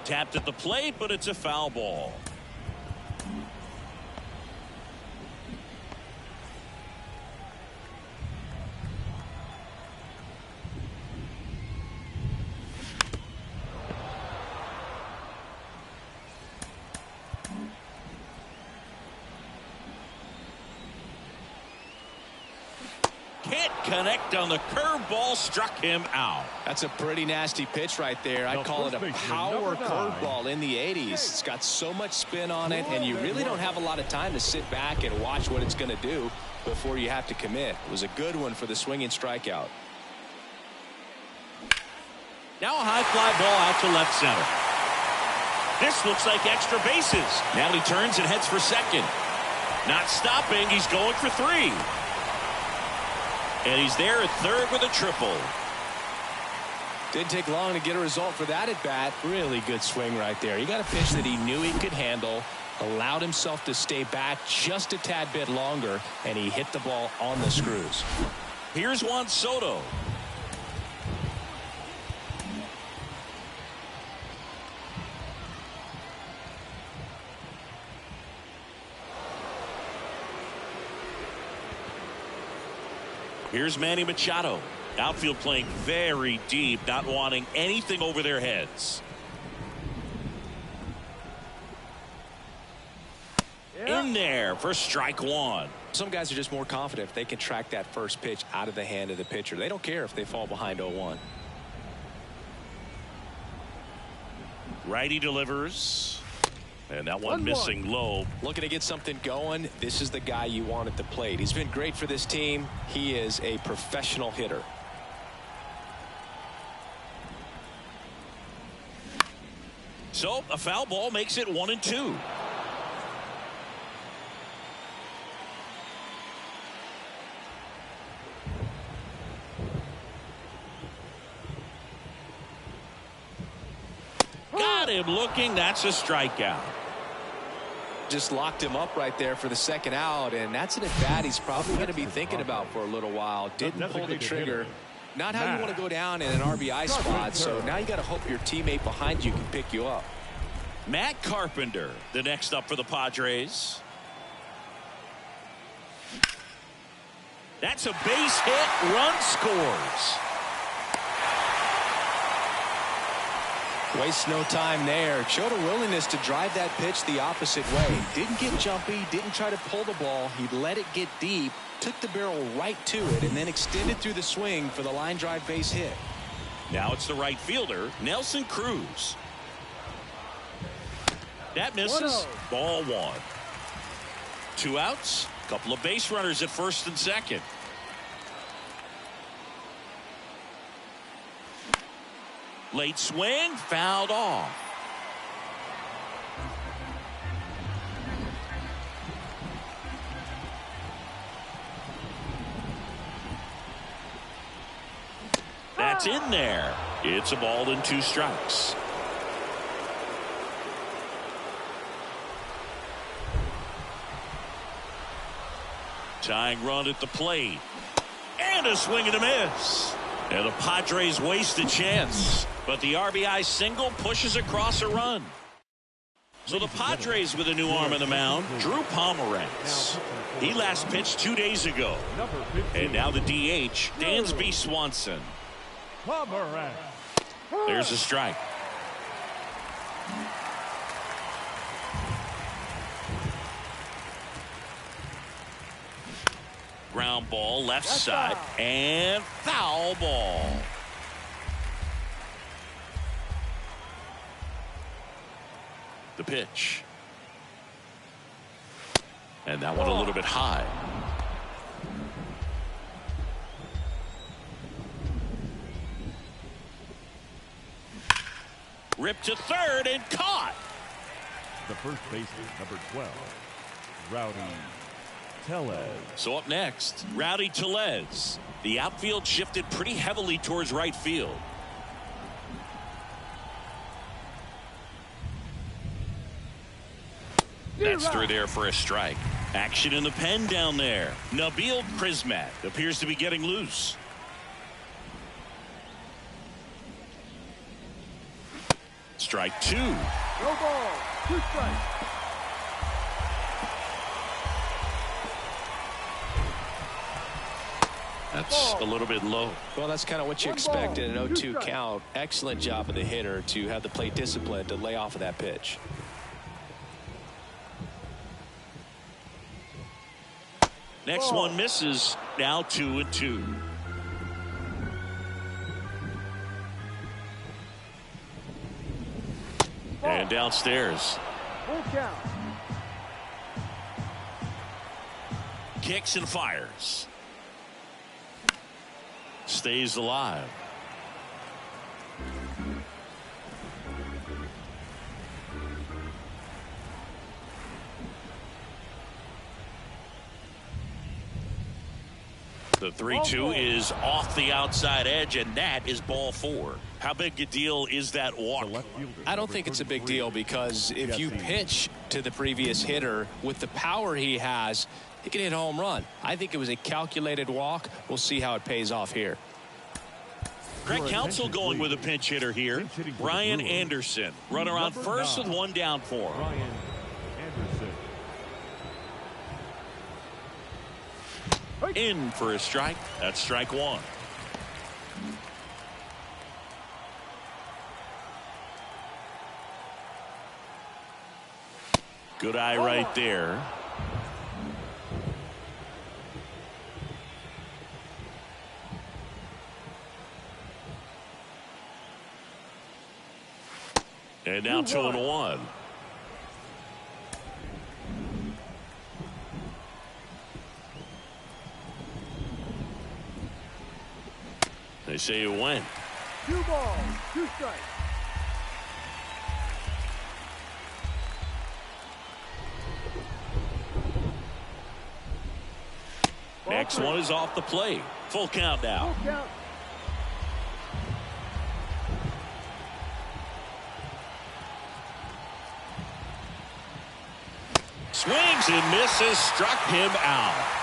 S1: Tapped at the plate, but it's a foul ball. Can't connect on the curveball, struck him out.
S2: That's a pretty nasty pitch right there. I'd call it a power curveball in the 80s. It's got so much spin on it, and you really don't have a lot of time to sit back and watch what it's going to do before you have to commit. It was a good one for the swinging strikeout.
S1: Now a high fly ball out to left center. This looks like extra bases. Now he turns and heads for second. Not stopping. He's going for 3. And he's there at third with a triple.
S2: Didn't take long to get a result for that at bat. Really good swing right there. He got a pitch that he knew he could handle, allowed himself to stay back just a tad bit longer, and he hit the ball on the screws.
S1: Here's Juan Soto. Here's Manny Machado. Outfield playing very deep, not wanting anything over their heads. In there for strike 1.
S2: Some guys are just more confident if they can track that first pitch out of the hand of the pitcher. They don't care if they fall behind 0-1.
S1: Righty delivers. And that one missing low.
S2: Looking to get something going. This is the guy you want at the plate. He's been great for this team. He is a professional hitter.
S1: So a foul ball makes it 1-2. Got him looking. That's a strikeout.
S2: Just locked him up right there for the second out, and that's an at-bat he's probably going to be thinking about for a little while. Didn't pull the trigger. Not how you want to go down in an RBI spot, so now you got to hope your teammate behind you can pick you up.
S1: Matt Carpenter, the next up for the Padres. That's a base hit. Run scores.
S2: Wastes no time there. Showed a willingness to drive that pitch the opposite way. Didn't get jumpy, didn't try to pull the ball. He let it get deep, took the barrel right to it, and then extended through the swing for the line drive base hit.
S1: Now it's the right fielder, Nelson Cruz. That misses. Ball 1. 2 outs. Couple of base runners at first and second. Late swing, fouled off. That's in there. It's a ball and 2 strikes. Tying run at the plate. And a swing and a miss. And the Padres waste a chance. But the RBI single pushes across a run. So the Padres with a new arm on the mound, Drew Pomeranz. He last pitched 2 days ago. And now the DH, Dansby Swanson. There's a strike. Ground ball left side and foul ball. The pitch. And that one a little bit high. Ripped to third and caught.
S4: The first baseman, number 12, Rowdy Tellez.
S1: So up next, Rowdy Tellez. The outfield shifted pretty heavily towards right field. That's through there for a strike. Action in the pen down there. Nabil Prismat appears to be getting loose. Strike two.
S3: No ball. 2 strikes.
S1: That's a little bit low.
S2: Well, that's kind of what you expect in an 0-2 count. Excellent job of the hitter to have the plate discipline to lay off of that pitch.
S1: Next one misses. Now 2-2. And downstairs.
S3: Full count.
S1: Kicks and fires. Stays alive. The 3-2 is off the outside edge, and that is ball 4. How big a deal is that walk?
S2: I don't think it's a big deal, because if you pitch to the previous hitter with the power he has, he can hit a home run. I think it was a calculated walk. We'll see how it pays off here.
S1: Craig Counsell going with a pinch hitter here. Brian Anderson. Runner on first with 1 down for him.
S4: Brian Anderson.
S1: In for a strike. That's strike 1. Good eye right there. And now 2-1. They say it went.
S3: 2 balls. 2 strikes.
S1: Next one is off the plate. Full count now.
S3: Full count.
S1: Swings and misses. Struck him out.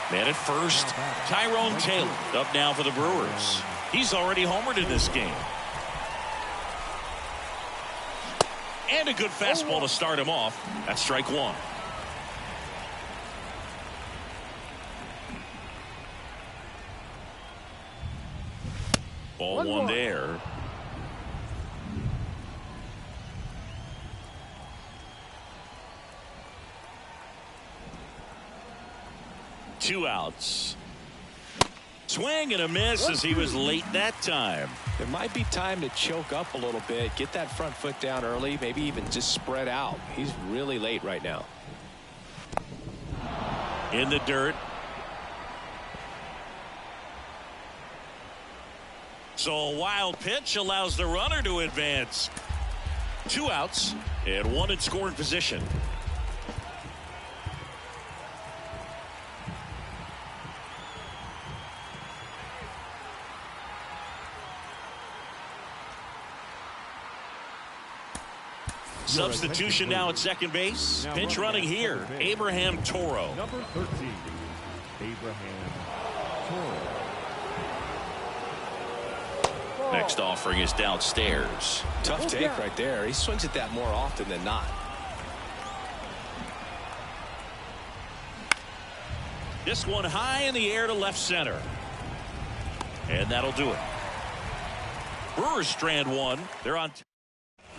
S1: Man at first, Tyrone Taylor up now for the Brewers. He's already homered in this game. And a good fastball to start him off. That's strike 1. Ball 1 there. Two outs. Swing and a miss as he was late that time.
S2: There might be time to choke up a little bit, get that front foot down early, maybe even just spread out. He's really late right now.
S1: In the dirt. So a wild pitch allows the runner to advance. 2 outs and 1 in scoring position. Substitution now at second base. Pinch running here, Abraham Toro.
S4: Number 13, Abraham Toro.
S1: Next offering is downstairs.
S2: Tough take right there. He swings at that more often than not.
S1: This one high in the air to left center. And that'll do it. Brewers strand 1. They're on.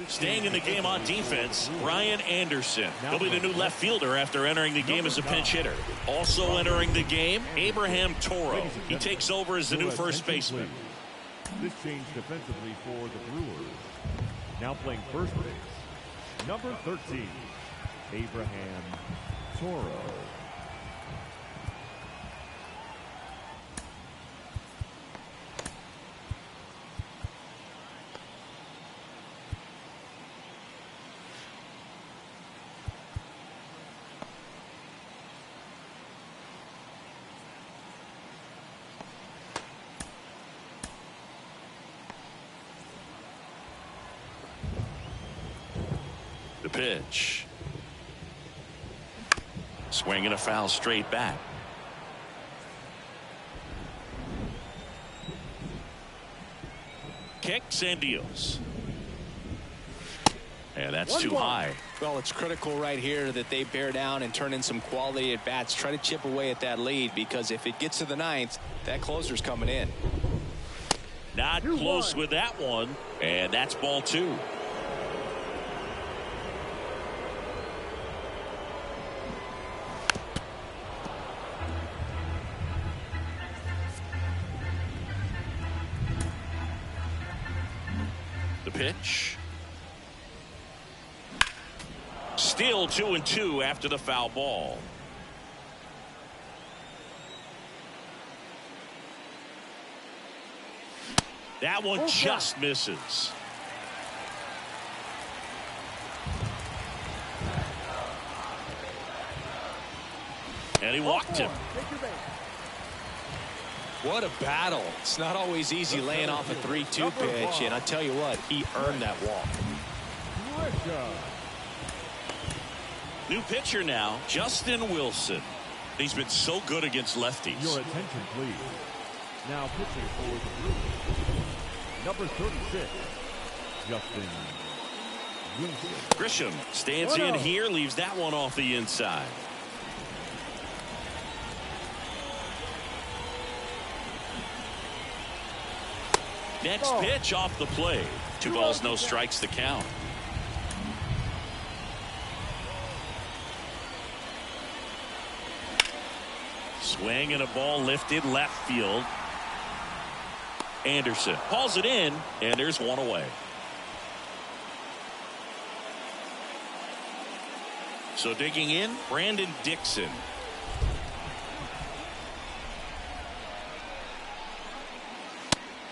S1: Staying in the game on defense, Brian Anderson. He'll be the new left fielder after entering the game as a pinch hitter. Also entering the game, Abraham Toro. He takes over as the new first baseman.
S4: This change defensively for the Brewers. Now playing first base, number 13, Abraham Toro.
S1: The pitch. Swinging a foul straight back. kicks and deals. And that's too high.
S2: Well, it's critical right here that they bear down and turn in some quality at bats. Try to chip away at that lead, because if it gets to the ninth, that closer's coming in.
S1: Not close with that one. And that's ball 2. The pitch. Still 2-2 after the foul ball. That one just misses. And he walked him.
S2: What a battle. It's not always easy laying off a 3-2 pitch, and I tell you what, he earned that walk.
S1: New pitcher now, Justin Wilson. He's been so good against lefties.
S4: Your attention, please. Now pitching for the Brewers, number 36, Justin Wilson.
S1: Grisham stands in here, leaves that one off the inside. Next pitch off the plate. 2 balls, no strikes, the count. Swing and a ball lifted left field. Anderson hauls it in, and there's one away. So digging in, Brandon Dixon.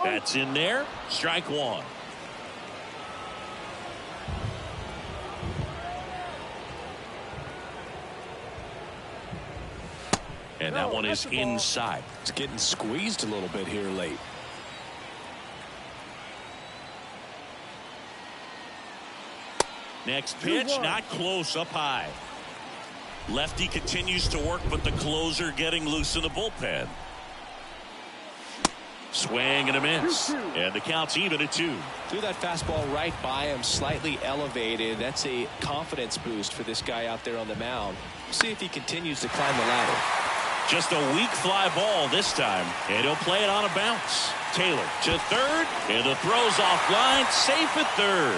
S1: That's in there. Strike 1. And that one is inside.
S2: It's getting squeezed a little bit here late.
S1: Next pitch, not close, up high. Lefty continues to work, but the closer getting loose in the bullpen. Swing and a miss. And the count's even at 2.
S2: Threw that fastball right by him, slightly elevated. That's a confidence boost for this guy out there on the mound. See if he continues to climb the ladder.
S1: Just a weak fly ball this time, and he'll play it on a bounce. Taylor to third, and the throw's offline, safe at third.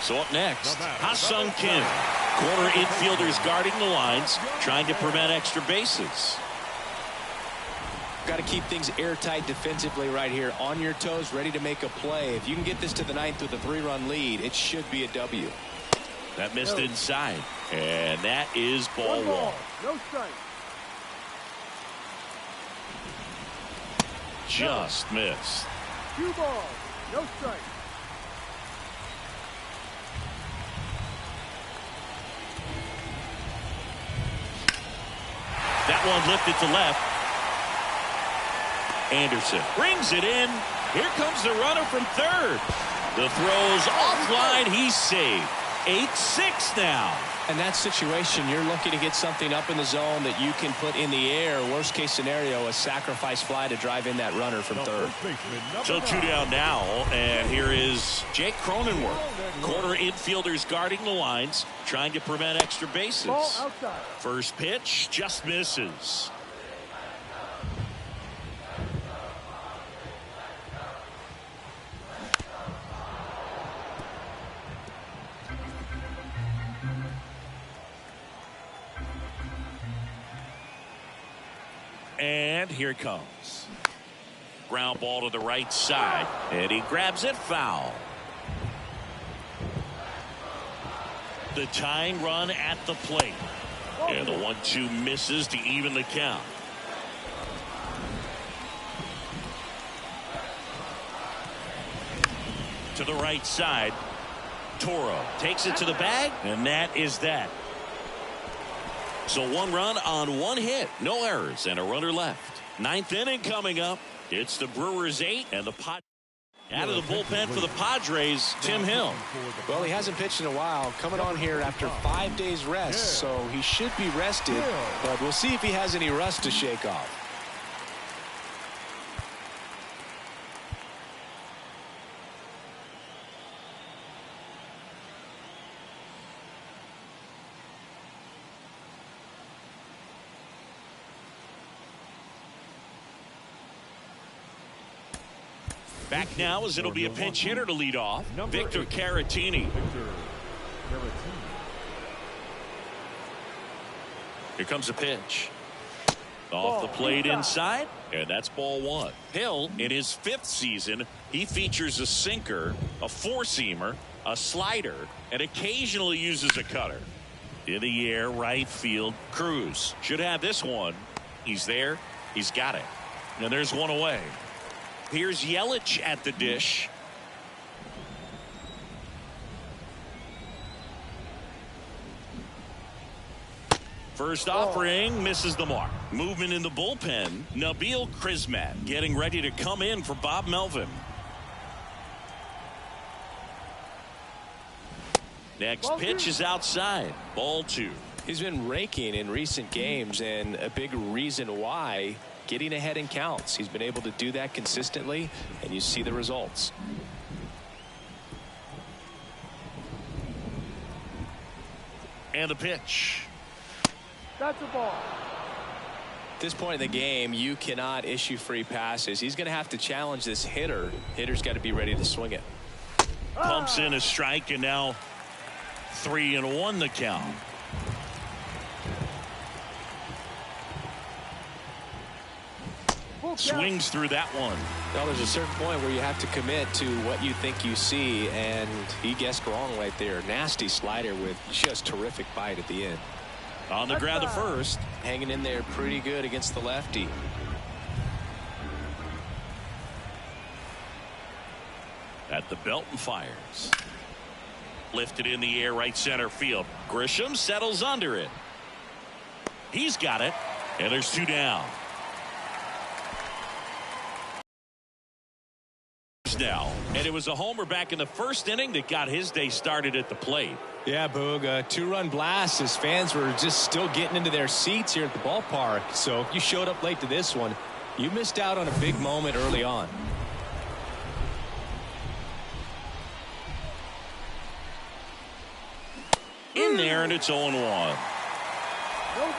S1: So up next, Ha-Sung Kim. Corner infielders guarding the lines, trying to prevent extra bases.
S2: Got to keep things airtight defensively right here. On your toes, ready to make a play. If you can get this to the ninth with a 3-run lead, it should be a W.
S1: That missed inside, and that is ball 1.
S3: No strike.
S1: Just missed.
S3: 2 balls. No strike.
S1: That one lifted to left. Anderson brings it in. Here comes the runner from third. The throw's offline. He's saved. 8-6 now.
S2: In that situation, you're looking to get something up in the zone that you can put in the air. Worst case scenario, a sacrifice fly to drive in that runner from third.
S1: So 2 down now, and here is Jake Cronenworth. Corner infielders guarding the lines, trying to prevent extra bases.
S3: Ball outside.
S1: First pitch just misses. And here it comes. Ground ball to the right side, and he grabs it foul. The tying run at the plate, and the 1-2 misses to even the count. To the right side, Toro takes it to the bag, and that is that. So 1 run on 1 hit, no errors, and a runner left. 9th inning coming up. It's the Brewers 8 and the Padres. Out of the bullpen for the Padres, Tim Hill.
S2: Well, he hasn't pitched in a while. Coming on here after 5 days rest, so he should be rested. But we'll see if he has any rust to shake off.
S1: Back now as it'll be a pinch hitter to lead off. Victor Caratini. Here comes a pitch. Off the plate inside, and that's ball one. Hill, in his 5th season, he features a sinker, a four-seamer, a slider, and occasionally uses a cutter. In the air, right field. Cruz should have this one. He's there. He's got it. And there's one away. Here's Yelich at the dish. First offering misses the mark. Movement in the bullpen. Nabil Crismatt getting ready to come in for Bob Melvin. Next pitch is outside. Ball 2.
S2: He's been raking in recent games, and a big reason why, getting ahead in counts. He's been able to do that consistently, and you see the results.
S1: And the pitch.
S3: That's a ball.
S2: At this point in the game, you cannot issue free passes. He's going to have to challenge this hitter. Hitter's got to be ready to swing it.
S1: Pumps in a strike, and now 3-1 the count. Swings through that one.
S2: Well, there's a certain point where you have to commit to what you think you see, and he guessed wrong right there. Nasty slider with just terrific bite at the end.
S1: On the ground to first.
S2: Hanging in there pretty good against the lefty.
S1: At the belt and fires. Lifted in the air, right center field. Grisham settles under it. He's got it. And there's 2 down. Now, and it was a homer back in the 1st inning that got his day started at the plate.
S2: Yeah, Boog, a 2-run blast as fans were just still getting into their seats here at the ballpark. So if you showed up late to this one, you missed out on a big moment early on.
S1: In there, and it's 0-1.
S3: No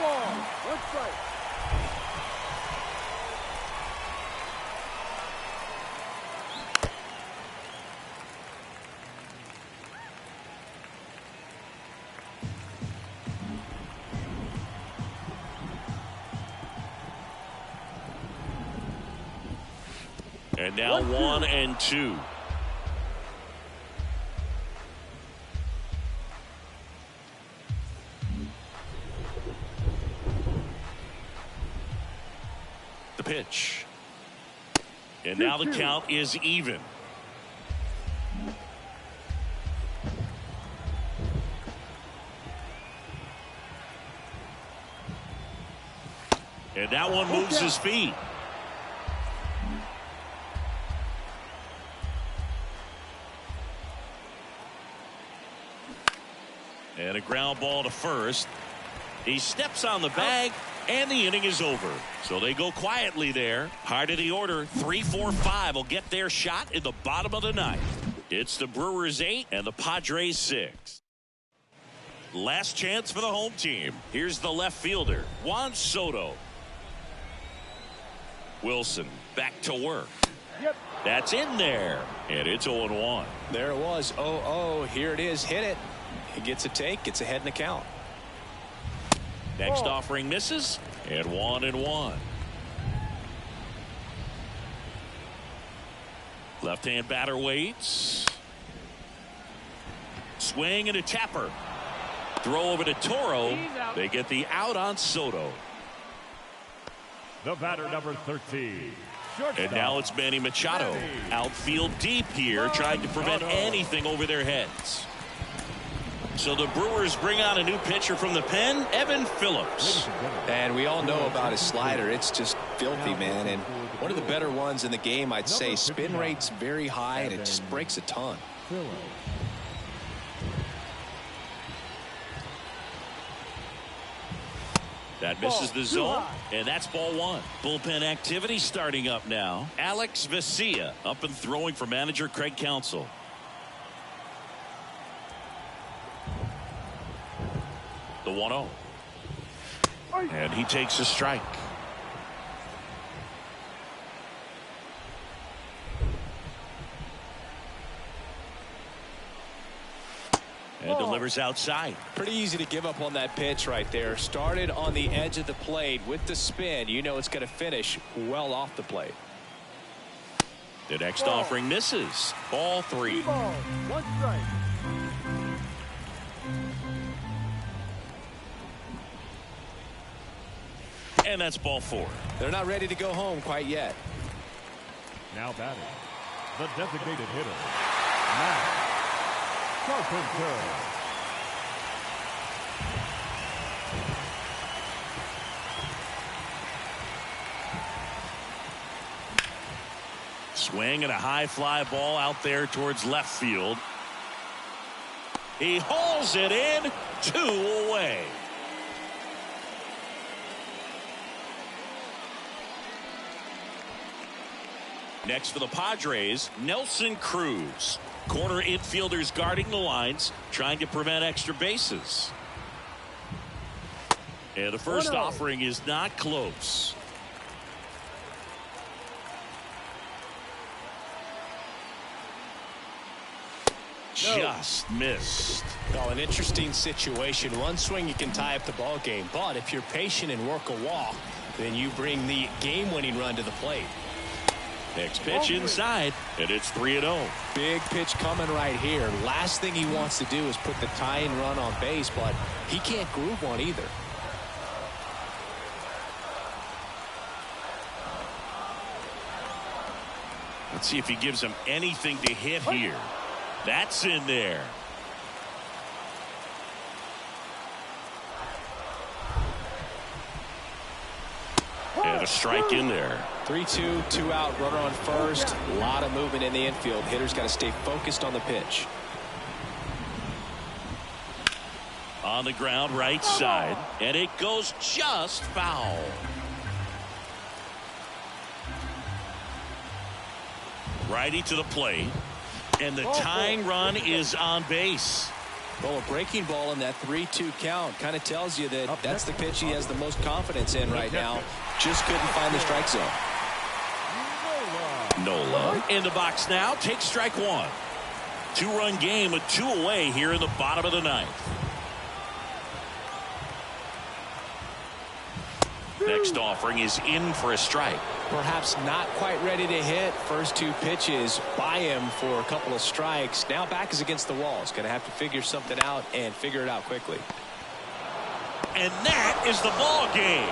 S3: ball. 1 strike.
S1: And now 1-2. The pitch. And now the count is even. And that one moves his feet. And a ground ball to first. He steps on the bag, and the inning is over. So they go quietly there. Hard of the order, 3-4-5 will get their shot in the bottom of the 9th. It's the Brewers 8 and the Padres 6. Last chance for the home team. Here's the left fielder, Juan Soto. Wilson back to work.
S3: Yep.
S1: That's in there, and it's 0-1.
S2: There it was. 0-0. Here it is. Hit it. He gets a take. Gets ahead in the count.
S1: Next offering misses, and 1-1. Left-hand batter waits. Swing and a tapper. Throw over to Toro. They get the out on Soto.
S4: The batter, number 13.
S1: And now it's Manny Machado. Outfield deep here, trying to prevent anything over their heads. So the Brewers bring on a new pitcher from the pen, Evan Phillips.
S2: And we all know about his slider. It's just filthy, man. And one of the better ones in the game, I'd say. Spin rate's very high, and it just breaks a ton.
S1: That misses the zone, and that's ball 1. Bullpen activity starting up now. Alex Vesia up and throwing for manager Craig Counsell. The 1-0. And he takes a strike. And delivers outside.
S2: Pretty easy to give up on that pitch right there. Started on the edge of the plate with the spin. You know it's going to finish well off the plate.
S1: The next offering misses. Ball 3.
S3: 3 balls, 1 strike.
S1: And that's ball 4.
S2: They're not ready to go home quite yet.
S4: Now batting, the designated hitter, Matt Carpenter.
S1: Swing and a high fly ball out there towards left field. He hauls it in, 2 away. Next for the Padres, Nelson Cruz. Corner infielders guarding the lines, trying to prevent extra bases. And the first offering is not close. Just missed.
S2: Well, an interesting situation. One swing you can tie up the ball game, but if you're patient and work a walk, then you bring the game-winning run to the plate.
S1: Next pitch inside, and it's 3-0.
S2: Big pitch coming right here. Last thing he wants to do is put the tying run on base, but he can't groove one either.
S1: Let's see if he gives him anything to hit here. That's in there. And a strike in there.
S2: 3-2, 2 out, runner on first. A lot of movement in the infield. Hitter's got to stay focused on the pitch.
S1: On the ground, right side, and it goes just foul. Righty to the plate, and the tying run is on base.
S2: Well, a breaking ball in that 3-2 count kind of tells you that that's the pitch he has the most confidence in right now. Just couldn't find the strike zone.
S1: Nola in the box now, takes strike 1. 2-run game with 2 away here in the bottom of the 9th. Next offering is in for a strike.
S2: Perhaps not quite ready to hit. First 2 pitches by him for a couple of strikes. Now back is against the wall. He's going to have to figure something out and figure it out quickly.
S1: And that is the ball game.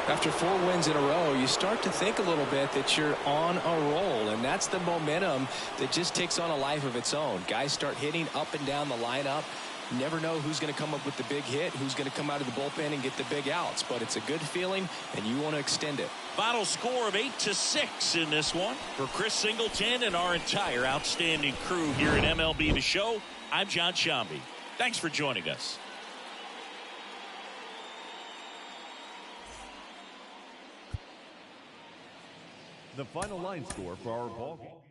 S2: After 4 wins in a row, you start to think a little bit that you're on a roll, and that's the momentum that just takes on a life of its own. Guys start hitting up and down the lineup. You never know who's going to come up with the big hit, who's going to come out of the bullpen and get the big outs, but it's a good feeling, and you want to extend it.
S1: Final score of 8-6 in this one. For Chris Singleton and our entire outstanding crew here at MLB The Show, I'm John Shambi. Thanks for joining us.
S4: The final line score for our ball game.